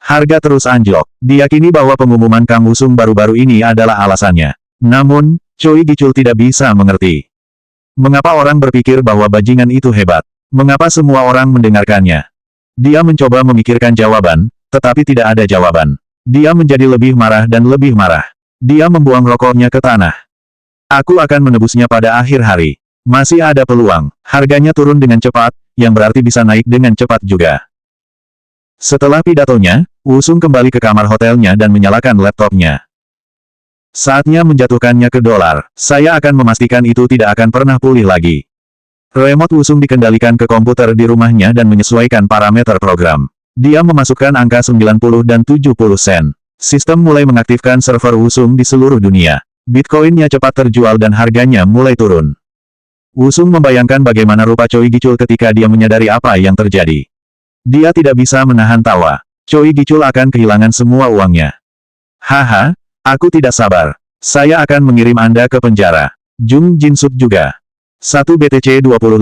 Harga terus anjlok. Diyakini bahwa pengumuman Kang Wusung baru-baru ini adalah alasannya. Namun, Choi Gichul tidak bisa mengerti. Mengapa orang berpikir bahwa bajingan itu hebat? Mengapa semua orang mendengarkannya? Dia mencoba memikirkan jawaban, tetapi tidak ada jawaban. Dia menjadi lebih marah dan lebih marah. Dia membuang rokoknya ke tanah. Aku akan menebusnya pada akhir hari. Masih ada peluang. Harganya turun dengan cepat, yang berarti bisa naik dengan cepat juga. Setelah pidatonya, Wusung kembali ke kamar hotelnya dan menyalakan laptopnya. Saatnya menjatuhkannya ke dolar. Saya akan memastikan itu tidak akan pernah pulih lagi. Remote Wusung dikendalikan ke komputer di rumahnya dan menyesuaikan parameter program. Dia memasukkan angka 90 dan 70 sen. Sistem mulai mengaktifkan server Wusung di seluruh dunia. Bitcoinnya cepat terjual dan harganya mulai turun. Wusung membayangkan bagaimana rupa Choi Gichul ketika dia menyadari apa yang terjadi. Dia tidak bisa menahan tawa. Choi Gichul akan kehilangan semua uangnya. Haha, aku tidak sabar. Saya akan mengirim Anda ke penjara. Jung Jin-sup juga. 1 BTC 25,50.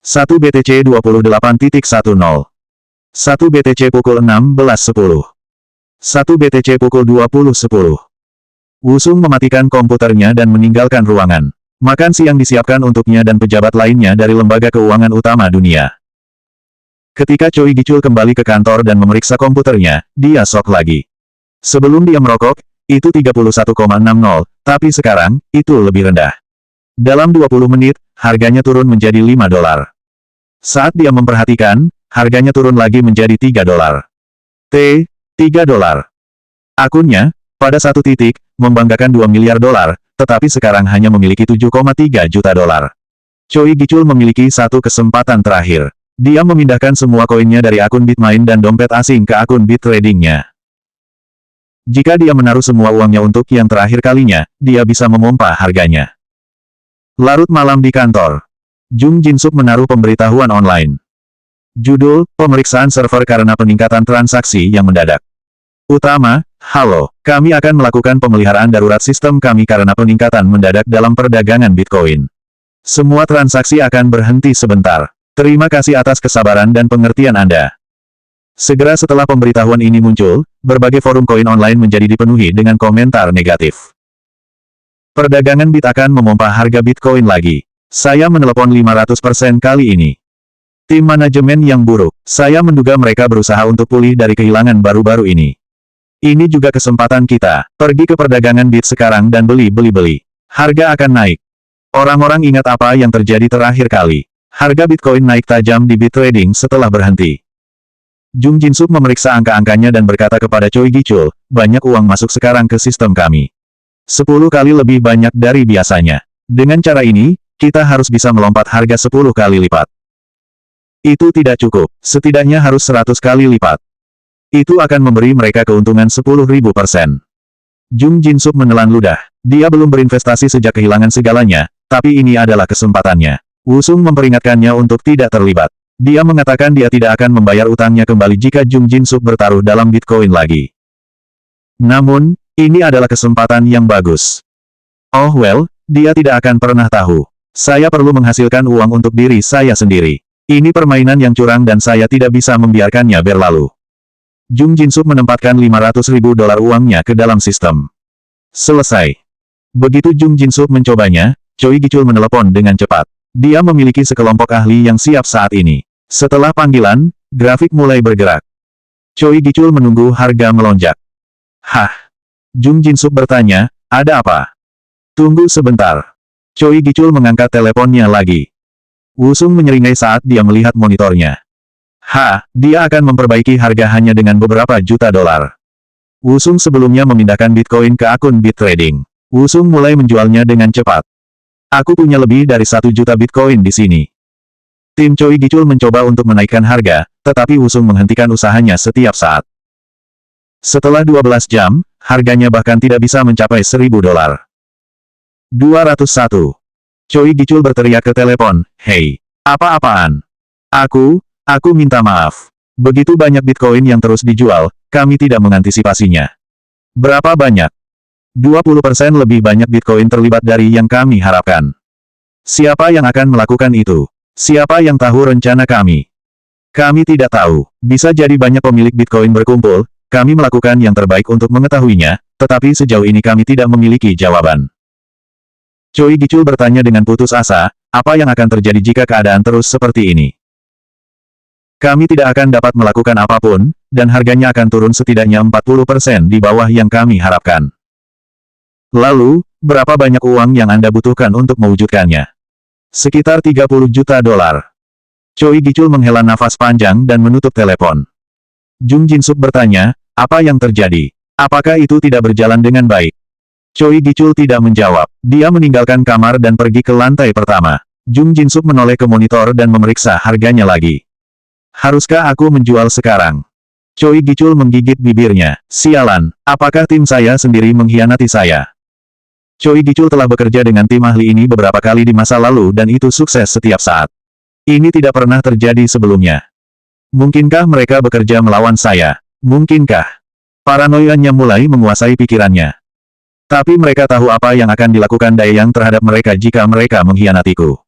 1 BTC 28.10. 1 BTC pukul 16.10. 1 BTC pukul 20.10. Wusung mematikan komputernya dan meninggalkan ruangan. Makan siang disiapkan untuknya dan pejabat lainnya dari lembaga keuangan utama dunia. Ketika Choi Gichul kembali ke kantor dan memeriksa komputernya, dia shock lagi. Sebelum dia merokok, itu 31,60, tapi sekarang, itu lebih rendah. Dalam 20 menit, harganya turun menjadi 5 dolar. Saat dia memperhatikan, harganya turun lagi menjadi 3 dolar. 3 dolar. Akunnya, pada satu titik, membanggakan 2 miliar dolar, tetapi sekarang hanya memiliki 7,3 juta dolar. Choi Gichul memiliki satu kesempatan terakhir. Dia memindahkan semua koinnya dari akun Bitmain dan dompet asing ke akun Bittrading-nya. Jika dia menaruh semua uangnya untuk yang terakhir kalinya, dia bisa memompa harganya. Larut malam di kantor. Jung Jin-sup menaruh pemberitahuan online. Judul, pemeriksaan server karena peningkatan transaksi yang mendadak. Utama, halo, kami akan melakukan pemeliharaan darurat sistem kami karena peningkatan mendadak dalam perdagangan Bitcoin. Semua transaksi akan berhenti sebentar. Terima kasih atas kesabaran dan pengertian Anda. Segera setelah pemberitahuan ini muncul, berbagai forum koin online menjadi dipenuhi dengan komentar negatif. Perdagangan Bit akan memompa harga Bitcoin lagi. Saya menelepon 500% kali ini. Tim manajemen yang buruk. Saya menduga mereka berusaha untuk pulih dari kehilangan baru-baru ini. Ini juga kesempatan kita. Pergi ke perdagangan Bit sekarang dan beli. Harga akan naik. Orang-orang ingat apa yang terjadi terakhir kali. Harga Bitcoin naik tajam di Bittrading setelah berhenti. Jung Jin-sup memeriksa angka-angkanya dan berkata kepada Choi Gichul, banyak uang masuk sekarang ke sistem kami. 10 kali lebih banyak dari biasanya. Dengan cara ini, kita harus bisa melompat harga 10 kali lipat. Itu tidak cukup. Setidaknya harus 100 kali lipat. Itu akan memberi mereka keuntungan 10.000%. Jung Jin-sup menelan ludah. Dia belum berinvestasi sejak kehilangan segalanya, tapi ini adalah kesempatannya. Wusung memperingatkannya untuk tidak terlibat. Dia mengatakan dia tidak akan membayar utangnya kembali jika Jung Jin-sup bertaruh dalam Bitcoin lagi. Namun, ini adalah kesempatan yang bagus. Oh well, dia tidak akan pernah tahu. Saya perlu menghasilkan uang untuk diri saya sendiri. Ini permainan yang curang dan saya tidak bisa membiarkannya berlalu. Jung Jin-sup menempatkan 500.000 dolar uangnya ke dalam sistem. Selesai. Begitu Jung Jin-sup mencobanya, Choi Gichul menelepon dengan cepat. Dia memiliki sekelompok ahli yang siap saat ini. Setelah panggilan, grafik mulai bergerak. Choi Gichul menunggu harga melonjak. Hah? Jung Jin-sup bertanya, ada apa? Tunggu sebentar. Choi Gichul mengangkat teleponnya lagi. Wusung menyeringai saat dia melihat monitornya. Dia akan memperbaiki harga hanya dengan beberapa juta dolar. Wusung sebelumnya memindahkan Bitcoin ke akun Bittrading. Wusung mulai menjualnya dengan cepat. Aku punya lebih dari 1 juta Bitcoin di sini. Tim Choi Gichul mencoba untuk menaikkan harga, tetapi Wusung menghentikan usahanya setiap saat. Setelah 12 jam, harganya bahkan tidak bisa mencapai 1.000 dolar. 201. Choi Gichul berteriak ke telepon, hei, apa-apaan? Aku minta maaf. Begitu banyak Bitcoin yang terus dijual, kami tidak mengantisipasinya. Berapa banyak? 20% lebih banyak Bitcoin terlibat dari yang kami harapkan. Siapa yang akan melakukan itu? Siapa yang tahu rencana kami? Kami tidak tahu. Bisa jadi banyak pemilik Bitcoin berkumpul, kami melakukan yang terbaik untuk mengetahuinya, tetapi sejauh ini kami tidak memiliki jawaban. Choi Gichul bertanya dengan putus asa, apa yang akan terjadi jika keadaan terus seperti ini? Kami tidak akan dapat melakukan apapun, dan harganya akan turun setidaknya 40% di bawah yang kami harapkan. Lalu, berapa banyak uang yang Anda butuhkan untuk mewujudkannya? Sekitar 30 juta dolar. Choi Gichul menghela nafas panjang dan menutup telepon. Jung Jin-suk bertanya, apa yang terjadi? Apakah itu tidak berjalan dengan baik? Choi Gichul tidak menjawab. Dia meninggalkan kamar dan pergi ke lantai pertama. Jung Jin-suk menoleh ke monitor dan memeriksa harganya lagi. Haruskah aku menjual sekarang? Choi Gichul menggigit bibirnya. Sialan, apakah tim saya sendiri mengkhianati saya? Choi Gichul telah bekerja dengan tim ahli ini beberapa kali di masa lalu dan itu sukses setiap saat. Ini tidak pernah terjadi sebelumnya. Mungkinkah mereka bekerja melawan saya? Mungkinkah? Paranoianya mulai menguasai pikirannya. Tapi mereka tahu apa yang akan dilakukan Daeyang terhadap mereka jika mereka mengkhianatiku.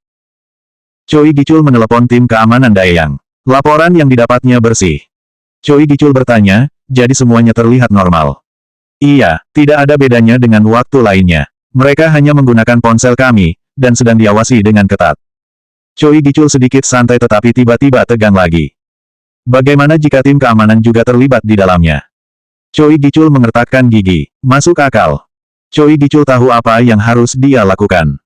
Choi Gichul menelepon tim keamanan Daeyang. Laporan yang didapatnya bersih. Choi Gichul bertanya, jadi semuanya terlihat normal. Iya, tidak ada bedanya dengan waktu lainnya. Mereka hanya menggunakan ponsel kami, dan sedang diawasi dengan ketat. Choi Gichul sedikit santai tetapi tiba-tiba tegang lagi. Bagaimana jika tim keamanan juga terlibat di dalamnya? Choi Gichul mengertakkan gigi. Masuk akal. Choi Gichul tahu apa yang harus dia lakukan.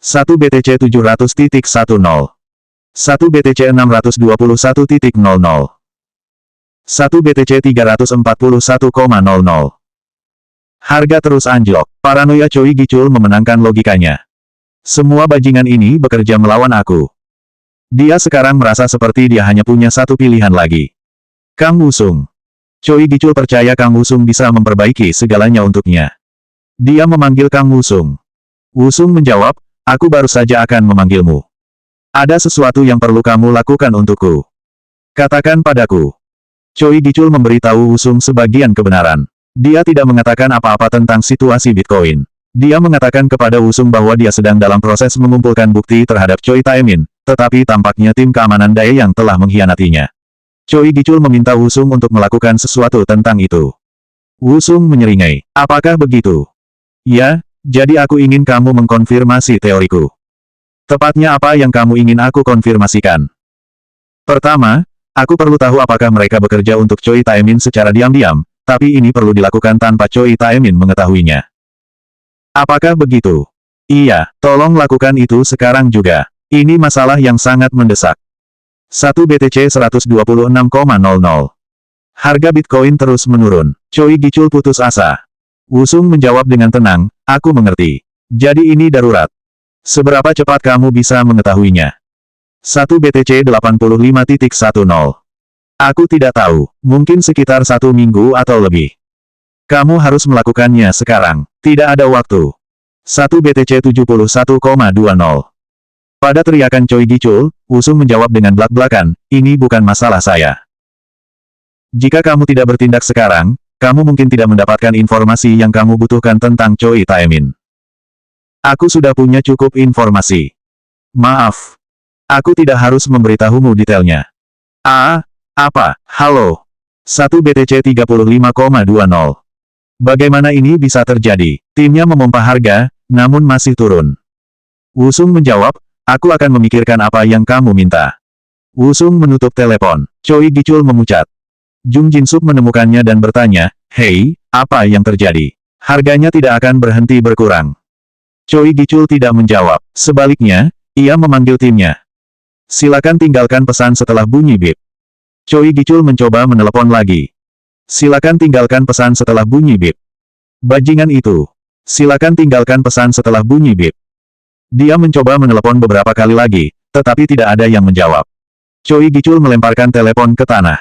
1 BTC 700.10 1 BTC 621.00 1 BTC 341,00 Harga terus anjlok. Paranoia Choi Gichul memenangkan logikanya. Semua bajingan ini bekerja melawan aku. Dia sekarang merasa seperti dia hanya punya satu pilihan lagi. Kang Wusung. Choi Gichul percaya Kang Wusung bisa memperbaiki segalanya untuknya. Dia memanggil Kang Wusung. Wusung menjawab, aku baru saja akan memanggilmu. Ada sesuatu yang perlu kamu lakukan untukku. Katakan padaku. Choi Gichul memberitahu Wusung sebagian kebenaran. Dia tidak mengatakan apa-apa tentang situasi Bitcoin. Dia mengatakan kepada Wusung bahwa dia sedang dalam proses mengumpulkan bukti terhadap Choi Taemin, tetapi tampaknya tim keamanan Daeyang telah mengkhianatinya. Choi Gichul meminta Wusung untuk melakukan sesuatu tentang itu. Wusung menyeringai. Apakah begitu? Ya, jadi aku ingin kamu mengkonfirmasi teoriku. Tepatnya apa yang kamu ingin aku konfirmasikan? Pertama, aku perlu tahu apakah mereka bekerja untuk Choi Taemin secara diam-diam, tapi ini perlu dilakukan tanpa Choi Taemin mengetahuinya. Apakah begitu? Iya, tolong lakukan itu sekarang juga. Ini masalah yang sangat mendesak. 1 BTC 126,00 Harga Bitcoin terus menurun. Choi Gichul putus asa. Wusung menjawab dengan tenang, aku mengerti. Jadi ini darurat. Seberapa cepat kamu bisa mengetahuinya? 1 BTC 85.10 Aku tidak tahu, mungkin sekitar 1 minggu atau lebih. Kamu harus melakukannya sekarang. Tidak ada waktu. 1 BTC 71,20 Pada teriakan Choi Gichul, Wusung menjawab dengan belak-belakan, ini bukan masalah saya. Jika kamu tidak bertindak sekarang, kamu mungkin tidak mendapatkan informasi yang kamu butuhkan tentang Choi Taemin. Aku sudah punya cukup informasi. Maaf. Aku tidak harus memberitahumu detailnya. Apa? Halo. 1 BTC 35,20 Bagaimana ini bisa terjadi? Timnya memompa harga, namun masih turun. Wusung menjawab, aku akan memikirkan apa yang kamu minta. Wusung menutup telepon. Choi Gichul memucat. Jung Jin-suk menemukannya dan bertanya, hei, apa yang terjadi? Harganya tidak akan berhenti berkurang. Choi Gichul tidak menjawab. Sebaliknya, ia memanggil timnya. Silakan tinggalkan pesan setelah bunyi bip. Choi Gichul mencoba menelepon lagi. Silakan tinggalkan pesan setelah bunyi bip. Bajingan itu. Silakan tinggalkan pesan setelah bunyi bip. Dia mencoba menelepon beberapa kali lagi, tetapi tidak ada yang menjawab. Choi Gichul melemparkan telepon ke tanah.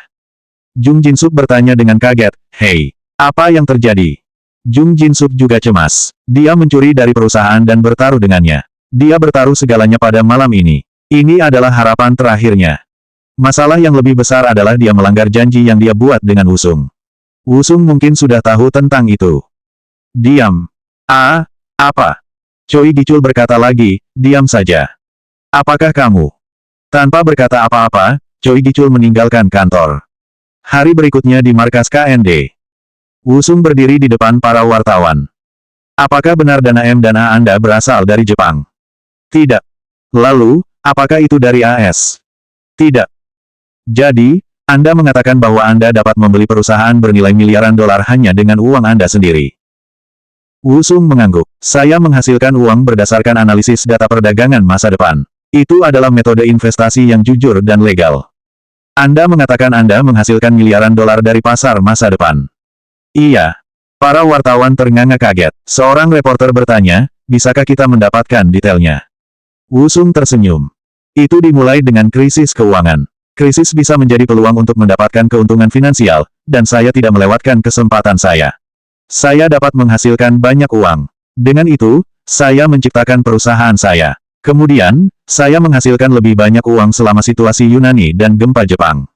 Jung Jin-suk bertanya dengan kaget, hei, apa yang terjadi? Jung Jin-suk juga cemas. Dia mencuri dari perusahaan dan bertaruh dengannya. Dia bertaruh segalanya pada malam ini. Ini adalah harapan terakhirnya. Masalah yang lebih besar adalah dia melanggar janji yang dia buat dengan Wusung. Wusung mungkin sudah tahu tentang itu. Diam. Apa? Choi Gichul berkata lagi, diam saja. Apakah kamu? Tanpa berkata apa-apa, Choi Gichul meninggalkan kantor. Hari berikutnya di markas KND. Wusung berdiri di depan para wartawan. Apakah benar dana M dan A Anda berasal dari Jepang? Tidak. Lalu, apakah itu dari AS? Tidak. Jadi, Anda mengatakan bahwa Anda dapat membeli perusahaan bernilai miliaran dolar hanya dengan uang Anda sendiri. Wusung mengangguk. Saya menghasilkan uang berdasarkan analisis data perdagangan masa depan. Itu adalah metode investasi yang jujur dan legal. Anda mengatakan Anda menghasilkan miliaran dolar dari pasar masa depan. Iya. Para wartawan ternganga kaget. Seorang reporter bertanya, bisakah kita mendapatkan detailnya? Wusung tersenyum. Itu dimulai dengan krisis keuangan. Krisis bisa menjadi peluang untuk mendapatkan keuntungan finansial, dan saya tidak melewatkan kesempatan saya. Saya dapat menghasilkan banyak uang. Dengan itu, saya menciptakan perusahaan saya. Kemudian, saya menghasilkan lebih banyak uang selama situasi Yunani dan gempa Jepang.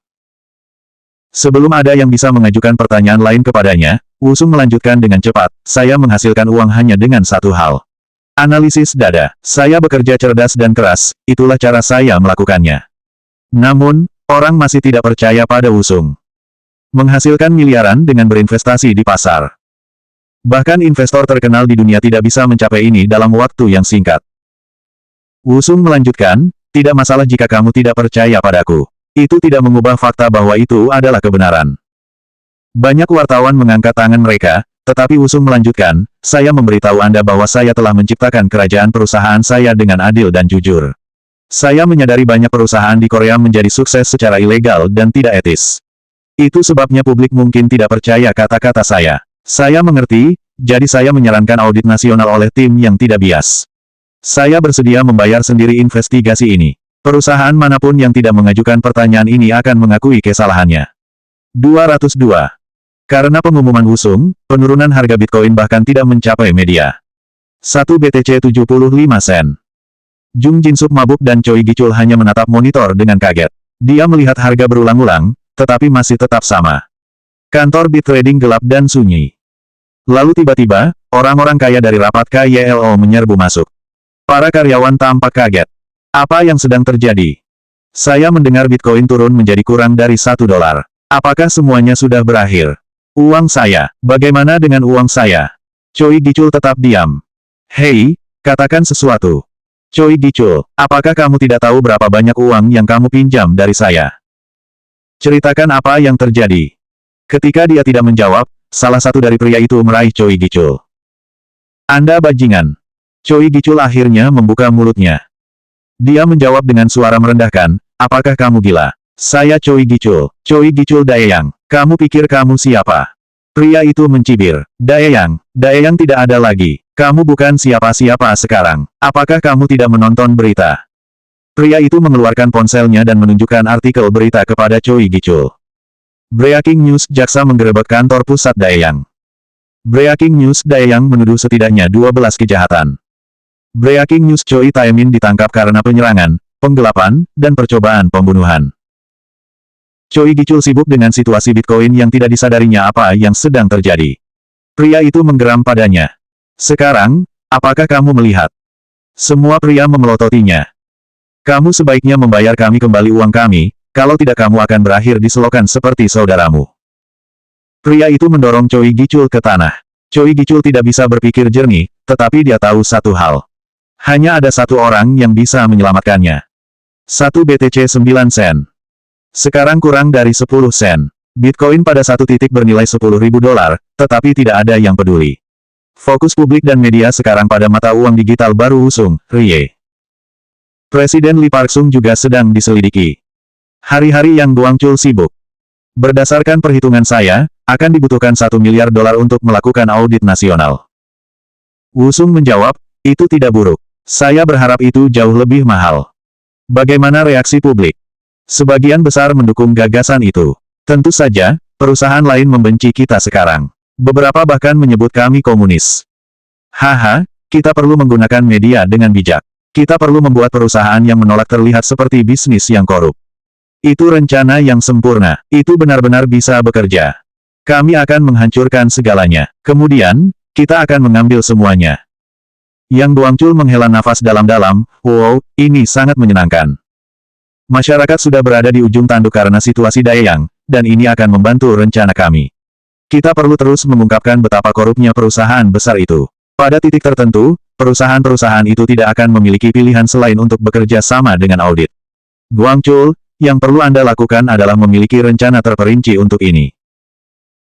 Sebelum ada yang bisa mengajukan pertanyaan lain kepadanya, Wusung melanjutkan dengan cepat, saya menghasilkan uang hanya dengan satu hal. Analisis data. Saya bekerja cerdas dan keras, itulah cara saya melakukannya. Namun, orang masih tidak percaya pada Wusung. Menghasilkan miliaran dengan berinvestasi di pasar. Bahkan investor terkenal di dunia tidak bisa mencapai ini dalam waktu yang singkat. Wusung melanjutkan, tidak masalah jika kamu tidak percaya padaku. Itu tidak mengubah fakta bahwa itu adalah kebenaran. Banyak wartawan mengangkat tangan mereka, tetapi Wusung melanjutkan, saya memberitahu Anda bahwa saya telah menciptakan kerajaan perusahaan saya dengan adil dan jujur. Saya menyadari banyak perusahaan di Korea menjadi sukses secara ilegal dan tidak etis. Itu sebabnya publik mungkin tidak percaya kata-kata saya. Saya mengerti, jadi saya menyarankan audit nasional oleh tim yang tidak bias. Saya bersedia membayar sendiri investigasi ini. Perusahaan manapun yang tidak mengajukan pertanyaan ini akan mengakui kesalahannya. 202. Karena pengumuman Wusung, penurunan harga Bitcoin bahkan tidak mencapai media. 1 BTC 75 sen. Jung Jinsuk mabuk dan Choi Gichul hanya menatap monitor dengan kaget. Dia melihat harga berulang-ulang, tetapi masih tetap sama. Kantor Bit Trading gelap dan sunyi. Lalu tiba-tiba, orang-orang kaya dari rapat KYLO menyerbu masuk. Para karyawan tampak kaget. Apa yang sedang terjadi? Saya mendengar Bitcoin turun menjadi kurang dari $1. Apakah semuanya sudah berakhir? Uang saya. Bagaimana dengan uang saya? Choi Gichul tetap diam. Hei, katakan sesuatu. Choi Gichul, apakah kamu tidak tahu berapa banyak uang yang kamu pinjam dari saya? Ceritakan apa yang terjadi. Ketika dia tidak menjawab, salah satu dari pria itu meraih Choi Gichul. Anda bajingan. Choi Gichul akhirnya membuka mulutnya. Dia menjawab dengan suara merendahkan, apakah kamu gila? Saya Choi Gichul. Choi Gichul Daeyang. Kamu pikir kamu siapa? Pria itu mencibir. Daeyang tidak ada lagi. Kamu bukan siapa-siapa sekarang. Apakah kamu tidak menonton berita? Pria itu mengeluarkan ponselnya dan menunjukkan artikel berita kepada Choi Gichul. Breaking News, jaksa menggerebek kantor pusat Daeyang. Breaking News, Daeyang menuduh setidaknya 12 kejahatan. Breaking News, Choi Taemin ditangkap karena penyerangan, penggelapan, dan percobaan pembunuhan. Choi Gichul sibuk dengan situasi Bitcoin yang tidak disadarinya apa yang sedang terjadi. Pria itu menggeram padanya. Sekarang, apakah kamu melihat? Semua pria memelototinya. Kamu sebaiknya membayar kami kembali uang kami, kalau tidak kamu akan berakhir di selokan seperti saudaramu. Pria itu mendorong Choi Gichul ke tanah. Choi Gichul tidak bisa berpikir jernih, tetapi dia tahu satu hal. Hanya ada satu orang yang bisa menyelamatkannya. 1 BTC 9 sen. Sekarang kurang dari 10 sen. Bitcoin pada satu titik bernilai $10.000, tetapi tidak ada yang peduli. Fokus publik dan media sekarang pada mata uang digital baru Wusung, Rye. Presiden Lee Park-sung juga sedang diselidiki. Hari-hari yang Guangchul sibuk. Berdasarkan perhitungan saya, akan dibutuhkan $1 miliar untuk melakukan audit nasional. Wusung menjawab, itu tidak buruk. Saya berharap itu jauh lebih mahal. Bagaimana reaksi publik? Sebagian besar mendukung gagasan itu. Tentu saja, perusahaan lain membenci kita sekarang. Beberapa bahkan menyebut kami komunis. Haha, kita perlu menggunakan media dengan bijak. Kita perlu membuat perusahaan yang menolak terlihat seperti bisnis yang korup. Itu rencana yang sempurna. Itu benar-benar bisa bekerja. Kami akan menghancurkan segalanya. Kemudian, kita akan mengambil semuanya. Yang Guangchul menghela nafas dalam-dalam, wow, ini sangat menyenangkan. Masyarakat sudah berada di ujung tanduk karena situasi Daeyang, dan ini akan membantu rencana kami. Kita perlu terus mengungkapkan betapa korupnya perusahaan besar itu. Pada titik tertentu, perusahaan-perusahaan itu tidak akan memiliki pilihan selain untuk bekerja sama dengan audit. Guangchul, yang perlu Anda lakukan adalah memiliki rencana terperinci untuk ini.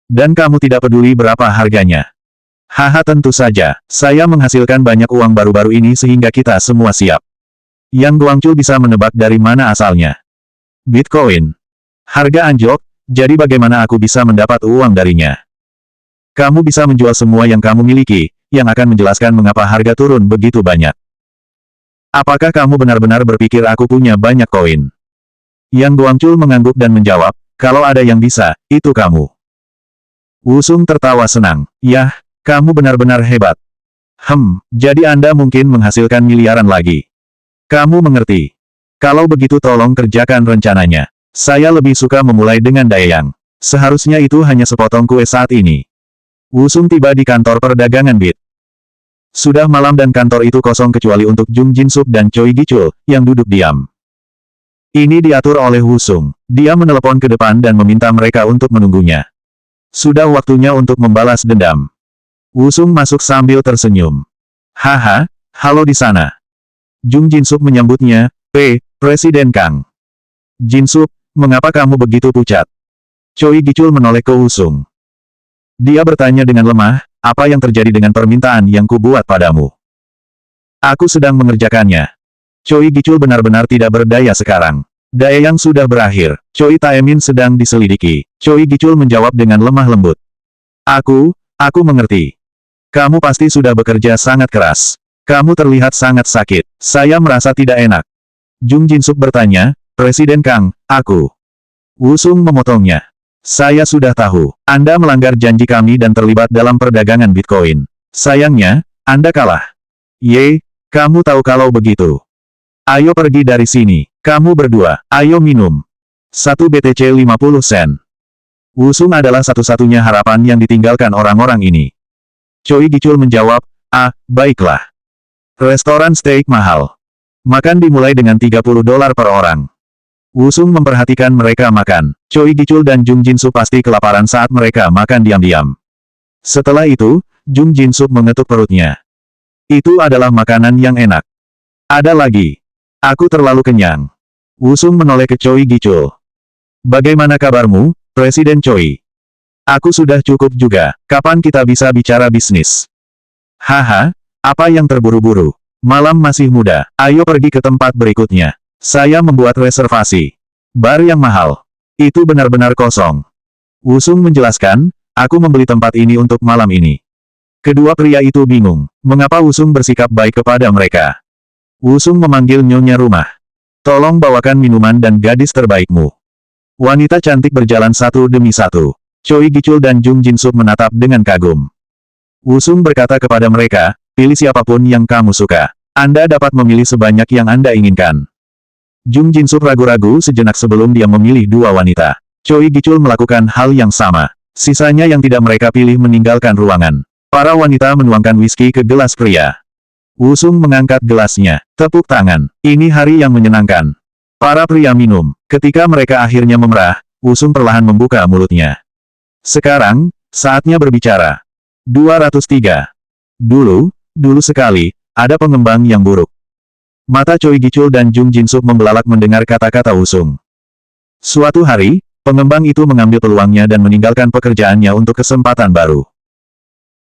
Dan kamu tidak peduli berapa harganya. Haha, tentu saja, saya menghasilkan banyak uang baru-baru ini sehingga kita semua siap. Yang Guangchul bisa menebak dari mana asalnya. Bitcoin. Harga anjlok, jadi bagaimana aku bisa mendapat uang darinya? Kamu bisa menjual semua yang kamu miliki, yang akan menjelaskan mengapa harga turun begitu banyak. Apakah kamu benar-benar berpikir aku punya banyak koin? Yang Guangchul mengangguk dan menjawab, kalau ada yang bisa, itu kamu. Wusung tertawa senang. Yah, kamu benar-benar hebat. Jadi Anda mungkin menghasilkan miliaran lagi. Kamu mengerti. Kalau begitu tolong kerjakan rencananya. Saya lebih suka memulai dengan Daeyang. Seharusnya itu hanya sepotong kue saat ini. Wusung tiba di kantor perdagangan Bit. Sudah malam dan kantor itu kosong kecuali untuk Jung Jin-sup dan Choi Gi-chul, yang duduk diam. Ini diatur oleh Wusung. Dia menelepon ke depan dan meminta mereka untuk menunggunya. Sudah waktunya untuk membalas dendam. Wusung masuk sambil tersenyum. Haha, halo di sana. Jung Jin-sup menyambutnya, Presiden Kang. Jin-sup, mengapa kamu begitu pucat? Choi Gi-chul menoleh ke Wusung. Dia bertanya dengan lemah, apa yang terjadi dengan permintaan yang kubuat padamu? Aku sedang mengerjakannya. Choi Gi-chul benar-benar tidak berdaya sekarang. Daeyang sudah berakhir. Choi Taemin sedang diselidiki. Choi Gi-chul menjawab dengan lemah lembut. Aku mengerti. Kamu pasti sudah bekerja sangat keras. Kamu terlihat sangat sakit. Saya merasa tidak enak. Jung Jin-sup bertanya, Presiden Kang, aku. Wusung memotongnya. Saya sudah tahu. Anda melanggar janji kami dan terlibat dalam perdagangan Bitcoin. Sayangnya, Anda kalah. Kamu tahu kalau begitu. Ayo pergi dari sini. Kamu berdua, ayo minum. 1 BTC 50 sen. Wusung adalah satu-satunya harapan yang ditinggalkan orang-orang ini. Choi Gi-chul menjawab, baiklah. Restoran steak mahal. Makan dimulai dengan $30 per orang. Wusung memperhatikan mereka makan. Choi Gi-chul dan Jung Jin-sup pasti kelaparan saat mereka makan diam-diam. Setelah itu, Jung Jin-sup mengetuk perutnya. Itu adalah makanan yang enak. Ada lagi. Aku terlalu kenyang. Wusung menoleh ke Choi Gi-chul. Bagaimana kabarmu, Presiden Choi? Aku sudah cukup juga. Kapan kita bisa bicara bisnis? Haha. Apa yang terburu-buru? Malam masih muda. Ayo pergi ke tempat berikutnya. Saya membuat reservasi. Bar yang mahal. Itu benar-benar kosong. Wusung menjelaskan, aku membeli tempat ini untuk malam ini. Kedua pria itu bingung. Mengapa Wusung bersikap baik kepada mereka? Wusung memanggil nyonya rumah. Tolong bawakan minuman dan gadis terbaikmu. Wanita cantik berjalan satu demi satu. Choi Gi-chul dan Jung Jin-sup menatap dengan kagum. Wusung berkata kepada mereka, pilih siapapun yang kamu suka. Anda dapat memilih sebanyak yang Anda inginkan. Jung Jin-sup ragu-ragu sejenak sebelum dia memilih dua wanita. Choi Gi-chul melakukan hal yang sama. Sisanya yang tidak mereka pilih meninggalkan ruangan. Para wanita menuangkan whisky ke gelas pria. Wusung mengangkat gelasnya. Tepuk tangan. Ini hari yang menyenangkan. Para pria minum. Ketika mereka akhirnya memerah, Wusung perlahan membuka mulutnya. Sekarang, saatnya berbicara. 203. Dulu sekali, ada pengembang yang buruk. Mata Choi Gi-chul dan Jung Jin-sup membelalak mendengar kata-kata Wusung. Suatu hari, pengembang itu mengambil peluangnya dan meninggalkan pekerjaannya untuk kesempatan baru.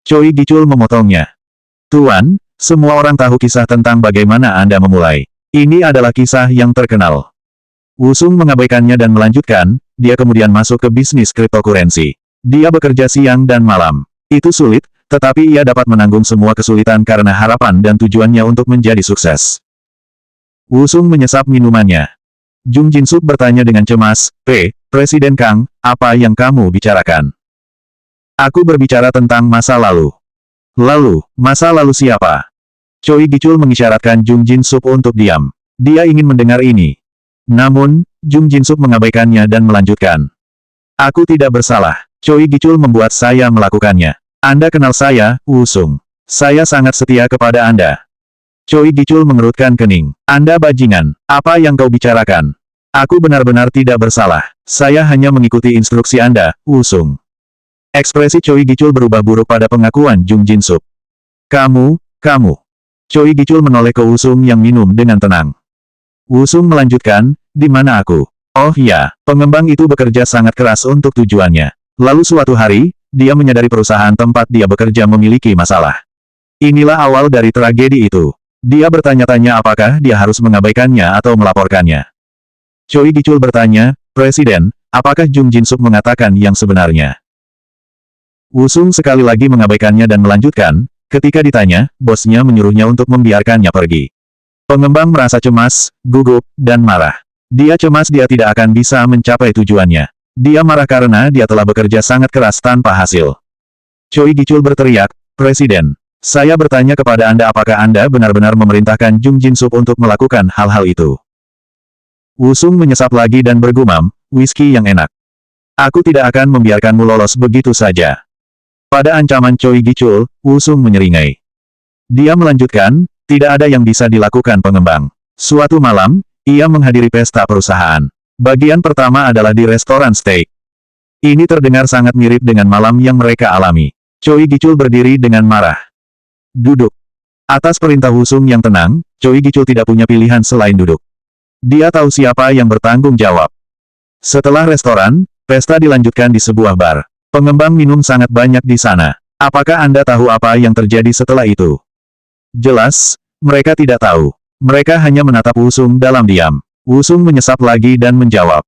Choi Gi-chul memotongnya. Tuan, semua orang tahu kisah tentang bagaimana Anda memulai. Ini adalah kisah yang terkenal. Wusung mengabaikannya dan melanjutkan, dia kemudian masuk ke bisnis cryptocurrency. Dia bekerja siang dan malam. Itu sulit, tetapi ia dapat menanggung semua kesulitan karena harapan dan tujuannya untuk menjadi sukses. Wusung menyesap minumannya. Jung Jin-sup bertanya dengan cemas, Presiden Kang, apa yang kamu bicarakan? Aku berbicara tentang masa lalu. Lalu, masa lalu siapa? Choi Gi-chul mengisyaratkan Jung Jin-sup untuk diam. Dia ingin mendengar ini. Namun, Jung Jin-sup mengabaikannya dan melanjutkan. Aku tidak bersalah. Choi Gi-chul membuat saya melakukannya. Anda kenal saya, Wusung. Saya sangat setia kepada Anda. Choi Gichul mengerutkan kening. Anda bajingan, apa yang kau bicarakan? Aku benar-benar tidak bersalah. Saya hanya mengikuti instruksi Anda, Wusung. Ekspresi Choi Gichul berubah buruk pada pengakuan Jung Jin-sup. Kamu. Choi Gichul menoleh ke Wusung yang minum dengan tenang. Wusung melanjutkan, di mana aku? Oh ya, pengembang itu bekerja sangat keras untuk tujuannya. Lalu suatu hari, dia menyadari perusahaan tempat dia bekerja memiliki masalah. Inilah awal dari tragedi itu. Dia bertanya-tanya apakah dia harus mengabaikannya atau melaporkannya. Choi Gichul bertanya, Presiden, apakah Jung Jin-sup mengatakan yang sebenarnya? Wusung sekali lagi mengabaikannya dan melanjutkan, ketika ditanya, bosnya menyuruhnya untuk membiarkannya pergi. Pengembang merasa cemas, gugup, dan marah. Dia cemas dia tidak akan bisa mencapai tujuannya. Dia marah karena dia telah bekerja sangat keras tanpa hasil. Choi Gichul berteriak, Presiden, saya bertanya kepada Anda apakah Anda benar-benar memerintahkan Jung Jin-sup untuk melakukan hal-hal itu. Wusung menyesap lagi dan bergumam, whisky yang enak. Aku tidak akan membiarkanmu lolos begitu saja. Pada ancaman Choi Gichul, Wusung menyeringai. Dia melanjutkan, tidak ada yang bisa dilakukan pengembang. Suatu malam, ia menghadiri pesta perusahaan. Bagian pertama adalah di restoran steak. Ini terdengar sangat mirip dengan malam yang mereka alami. Choi Gichul berdiri dengan marah. Duduk. Atas perintah Wusung yang tenang, Choi Gichul tidak punya pilihan selain duduk. Dia tahu siapa yang bertanggung jawab. Setelah restoran, pesta dilanjutkan di sebuah bar. Pengembang minum sangat banyak di sana. Apakah Anda tahu apa yang terjadi setelah itu? Jelas, mereka tidak tahu. Mereka hanya menatap Wusung dalam diam. Wusung menyesap lagi dan menjawab.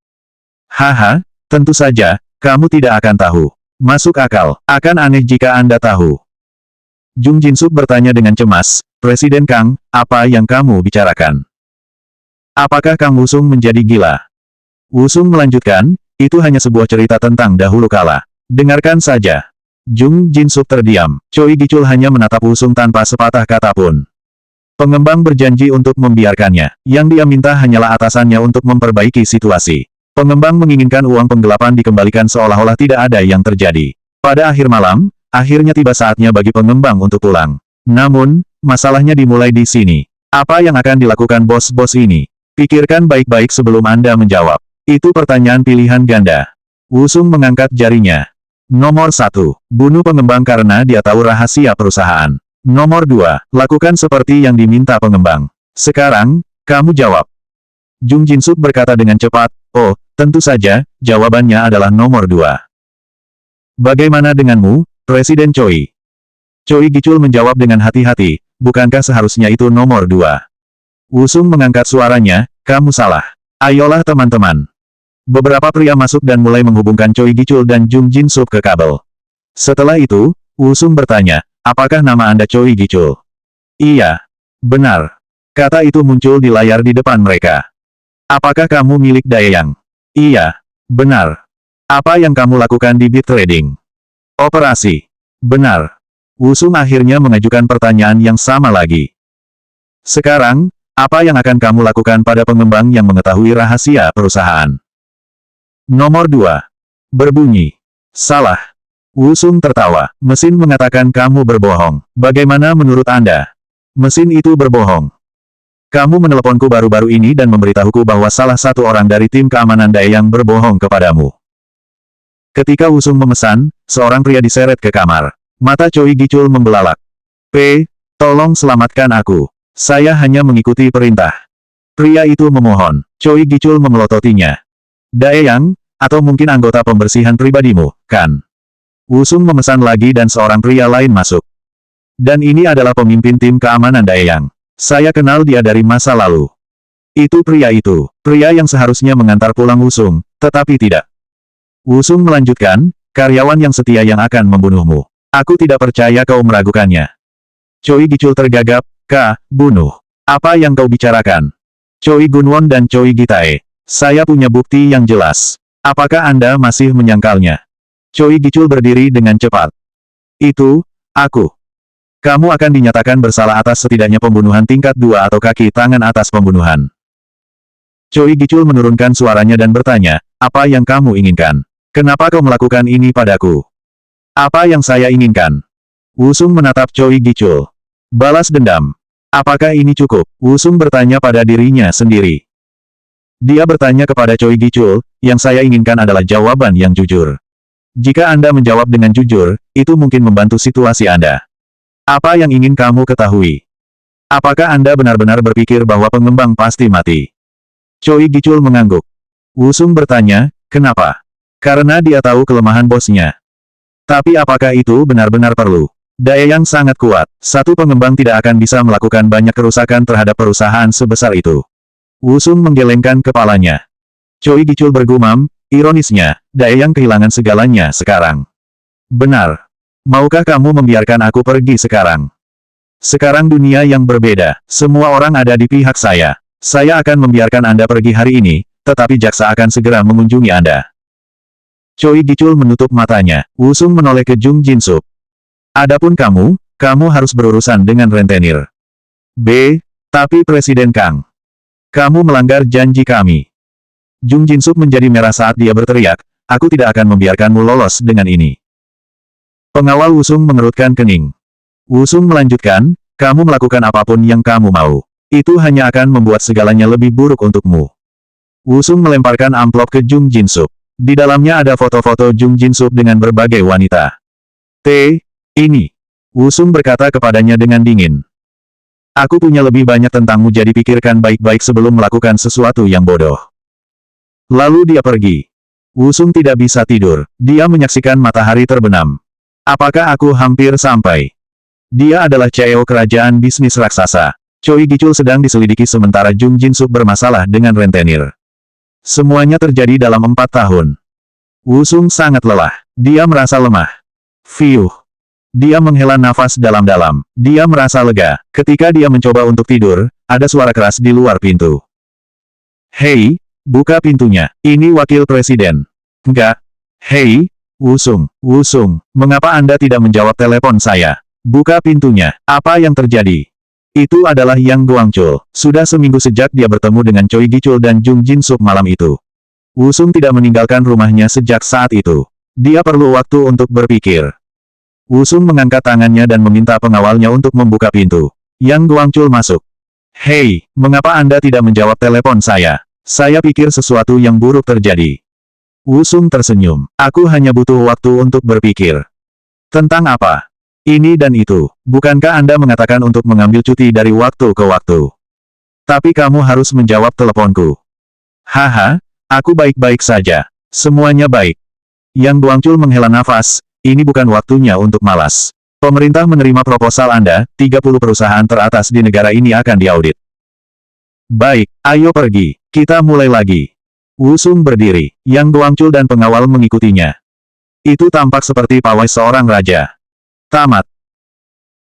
Haha, tentu saja, kamu tidak akan tahu. Masuk akal, akan aneh jika Anda tahu. Jung Jin-sup bertanya dengan cemas, Presiden Kang, apa yang kamu bicarakan? Apakah Kang Wusung menjadi gila? Wusung melanjutkan, itu hanya sebuah cerita tentang dahulu kala. Dengarkan saja. Jung Jin-sup terdiam. Choi Gichul hanya menatap Wusung tanpa sepatah kata pun. Pengembang berjanji untuk membiarkannya. Yang dia minta hanyalah atasannya untuk memperbaiki situasi. Pengembang menginginkan uang penggelapan dikembalikan seolah-olah tidak ada yang terjadi. Pada akhir malam, akhirnya tiba saatnya bagi pengembang untuk pulang. Namun, masalahnya dimulai di sini. Apa yang akan dilakukan bos-bos ini? Pikirkan baik-baik sebelum Anda menjawab. Itu pertanyaan pilihan ganda. Wusung mengangkat jarinya. Nomor 1. Bunuh pengembang karena dia tahu rahasia perusahaan. Nomor 2. Lakukan seperti yang diminta pengembang. Sekarang, kamu jawab. Jung Jin-sup berkata dengan cepat, oh, tentu saja, jawabannya adalah nomor 2. Bagaimana denganmu, Presiden Choi? Choi Gichul menjawab dengan hati-hati, bukankah seharusnya itu nomor 2? Wusung mengangkat suaranya, kamu salah. Ayolah teman-teman. Beberapa pria masuk dan mulai menghubungkan Choi Gichul dan Jung Jin-sup ke kabel. Setelah itu, Wusung bertanya, apakah nama Anda Choi Gichul? Iya. Benar. Kata itu muncul di layar di depan mereka. Apakah kamu milik Daeyang? Iya. Benar. Apa yang kamu lakukan di Bit Trading? Operasi. Benar. Wusung akhirnya mengajukan pertanyaan yang sama lagi. Sekarang, apa yang akan kamu lakukan pada pengembang yang mengetahui rahasia perusahaan? Nomor 2. Berbunyi. Salah. Wusung tertawa. Mesin mengatakan kamu berbohong. Bagaimana menurut Anda? Mesin itu berbohong. Kamu meneleponku baru-baru ini dan memberitahuku bahwa salah satu orang dari tim keamanan Daeyang berbohong kepadamu. Ketika Wusung memesan, seorang pria diseret ke kamar. Mata Choi Gichul membelalak. Tolong selamatkan aku. Saya hanya mengikuti perintah. Pria itu memohon. Choi Gichul memelototinya. Daeyang, atau mungkin anggota pembersihan pribadimu, kan? Wusung memesan lagi dan seorang pria lain masuk. Dan ini adalah pemimpin tim keamanan Daeyang. Saya kenal dia dari masa lalu. Itu, pria yang seharusnya mengantar pulang Wusung, tetapi tidak. Wusung melanjutkan, karyawan yang setia yang akan membunuhmu. Aku tidak percaya kau meragukannya. Choi Gichul tergagap, bunuh. Apa yang kau bicarakan? Choi Gunwon dan Choi Gitae. Saya punya bukti yang jelas. Apakah Anda masih menyangkalnya? Choi Gichul berdiri dengan cepat. Itu, aku. Kamu akan dinyatakan bersalah atas setidaknya pembunuhan tingkat 2 atau kaki tangan atas pembunuhan. Choi Gichul menurunkan suaranya dan bertanya, apa yang kamu inginkan? Kenapa kau melakukan ini padaku? Apa yang saya inginkan? Wusung menatap Choi Gichul. Balas dendam. Apakah ini cukup? Wusung bertanya pada dirinya sendiri. Dia bertanya kepada Choi Gichul, yang saya inginkan adalah jawaban yang jujur. Jika Anda menjawab dengan jujur, itu mungkin membantu situasi Anda. Apa yang ingin kamu ketahui? Apakah Anda benar-benar berpikir bahwa pengembang pasti mati? Choi Gichul mengangguk. Wusung bertanya, kenapa? Karena dia tahu kelemahan bosnya. Tapi apakah itu benar-benar perlu? Daya yang sangat kuat, satu pengembang tidak akan bisa melakukan banyak kerusakan terhadap perusahaan sebesar itu. Wusung menggelengkan kepalanya. Choi Gichul bergumam, ironisnya, Daya yang kehilangan segalanya sekarang. Benar. Maukah kamu membiarkan aku pergi sekarang? Sekarang dunia yang berbeda, semua orang ada di pihak saya. Saya akan membiarkan Anda pergi hari ini, tetapi jaksa akan segera mengunjungi Anda. Choi Gichul menutup matanya. Wusung menoleh ke Jung Jin-sup. Adapun kamu harus berurusan dengan rentenir. Tapi Presiden Kang. Kamu melanggar janji kami. Jung Jin-sup menjadi merah saat dia berteriak, aku tidak akan membiarkanmu lolos dengan ini. Pengawal Wusung mengerutkan kening. Wusung melanjutkan, kamu melakukan apapun yang kamu mau. Itu hanya akan membuat segalanya lebih buruk untukmu. Wusung melemparkan amplop ke Jung Jin-sup. Di dalamnya ada foto-foto Jung Jin-sup dengan berbagai wanita. Ini. Wusung berkata kepadanya dengan dingin. Aku punya lebih banyak tentangmu jadi pikirkan baik-baik sebelum melakukan sesuatu yang bodoh. Lalu dia pergi. Wusung tidak bisa tidur. Dia menyaksikan matahari terbenam. Apakah aku hampir sampai? Dia adalah CEO kerajaan bisnis raksasa. Choi Gichul sedang diselidiki sementara Jung Jin-sup bermasalah dengan rentenir. Semuanya terjadi dalam 4 tahun. Wusung sangat lelah. Dia merasa lemah. Fiuh. Dia menghela nafas dalam-dalam. Dia merasa lega. Ketika dia mencoba untuk tidur, ada suara keras di luar pintu. Hei, buka pintunya. Ini wakil presiden. Enggak. Hei, Wusung, mengapa Anda tidak menjawab telepon saya? Buka pintunya. Apa yang terjadi? Itu adalah Yang Guangchul. Sudah seminggu sejak dia bertemu dengan Choi Gichul dan Jung Jin-sup malam itu. Wusung tidak meninggalkan rumahnya sejak saat itu. Dia perlu waktu untuk berpikir. Wusung mengangkat tangannya dan meminta pengawalnya untuk membuka pintu. Yang Guangchul masuk. Hei, mengapa Anda tidak menjawab telepon saya? Saya pikir sesuatu yang buruk terjadi. Wusung tersenyum. Aku hanya butuh waktu untuk berpikir. Tentang apa? Ini dan itu. Bukankah Anda mengatakan untuk mengambil cuti dari waktu ke waktu? Tapi kamu harus menjawab teleponku. Haha, aku baik-baik saja. Semuanya baik. Yang Guangchul menghela nafas, ini bukan waktunya untuk malas. Pemerintah menerima proposal Anda, 30 perusahaan teratas di negara ini akan diaudit. Baik, ayo pergi. Kita mulai lagi. Wusung berdiri. Yang Guangchul dan pengawal mengikutinya. Itu tampak seperti pawai seorang raja. Tamat.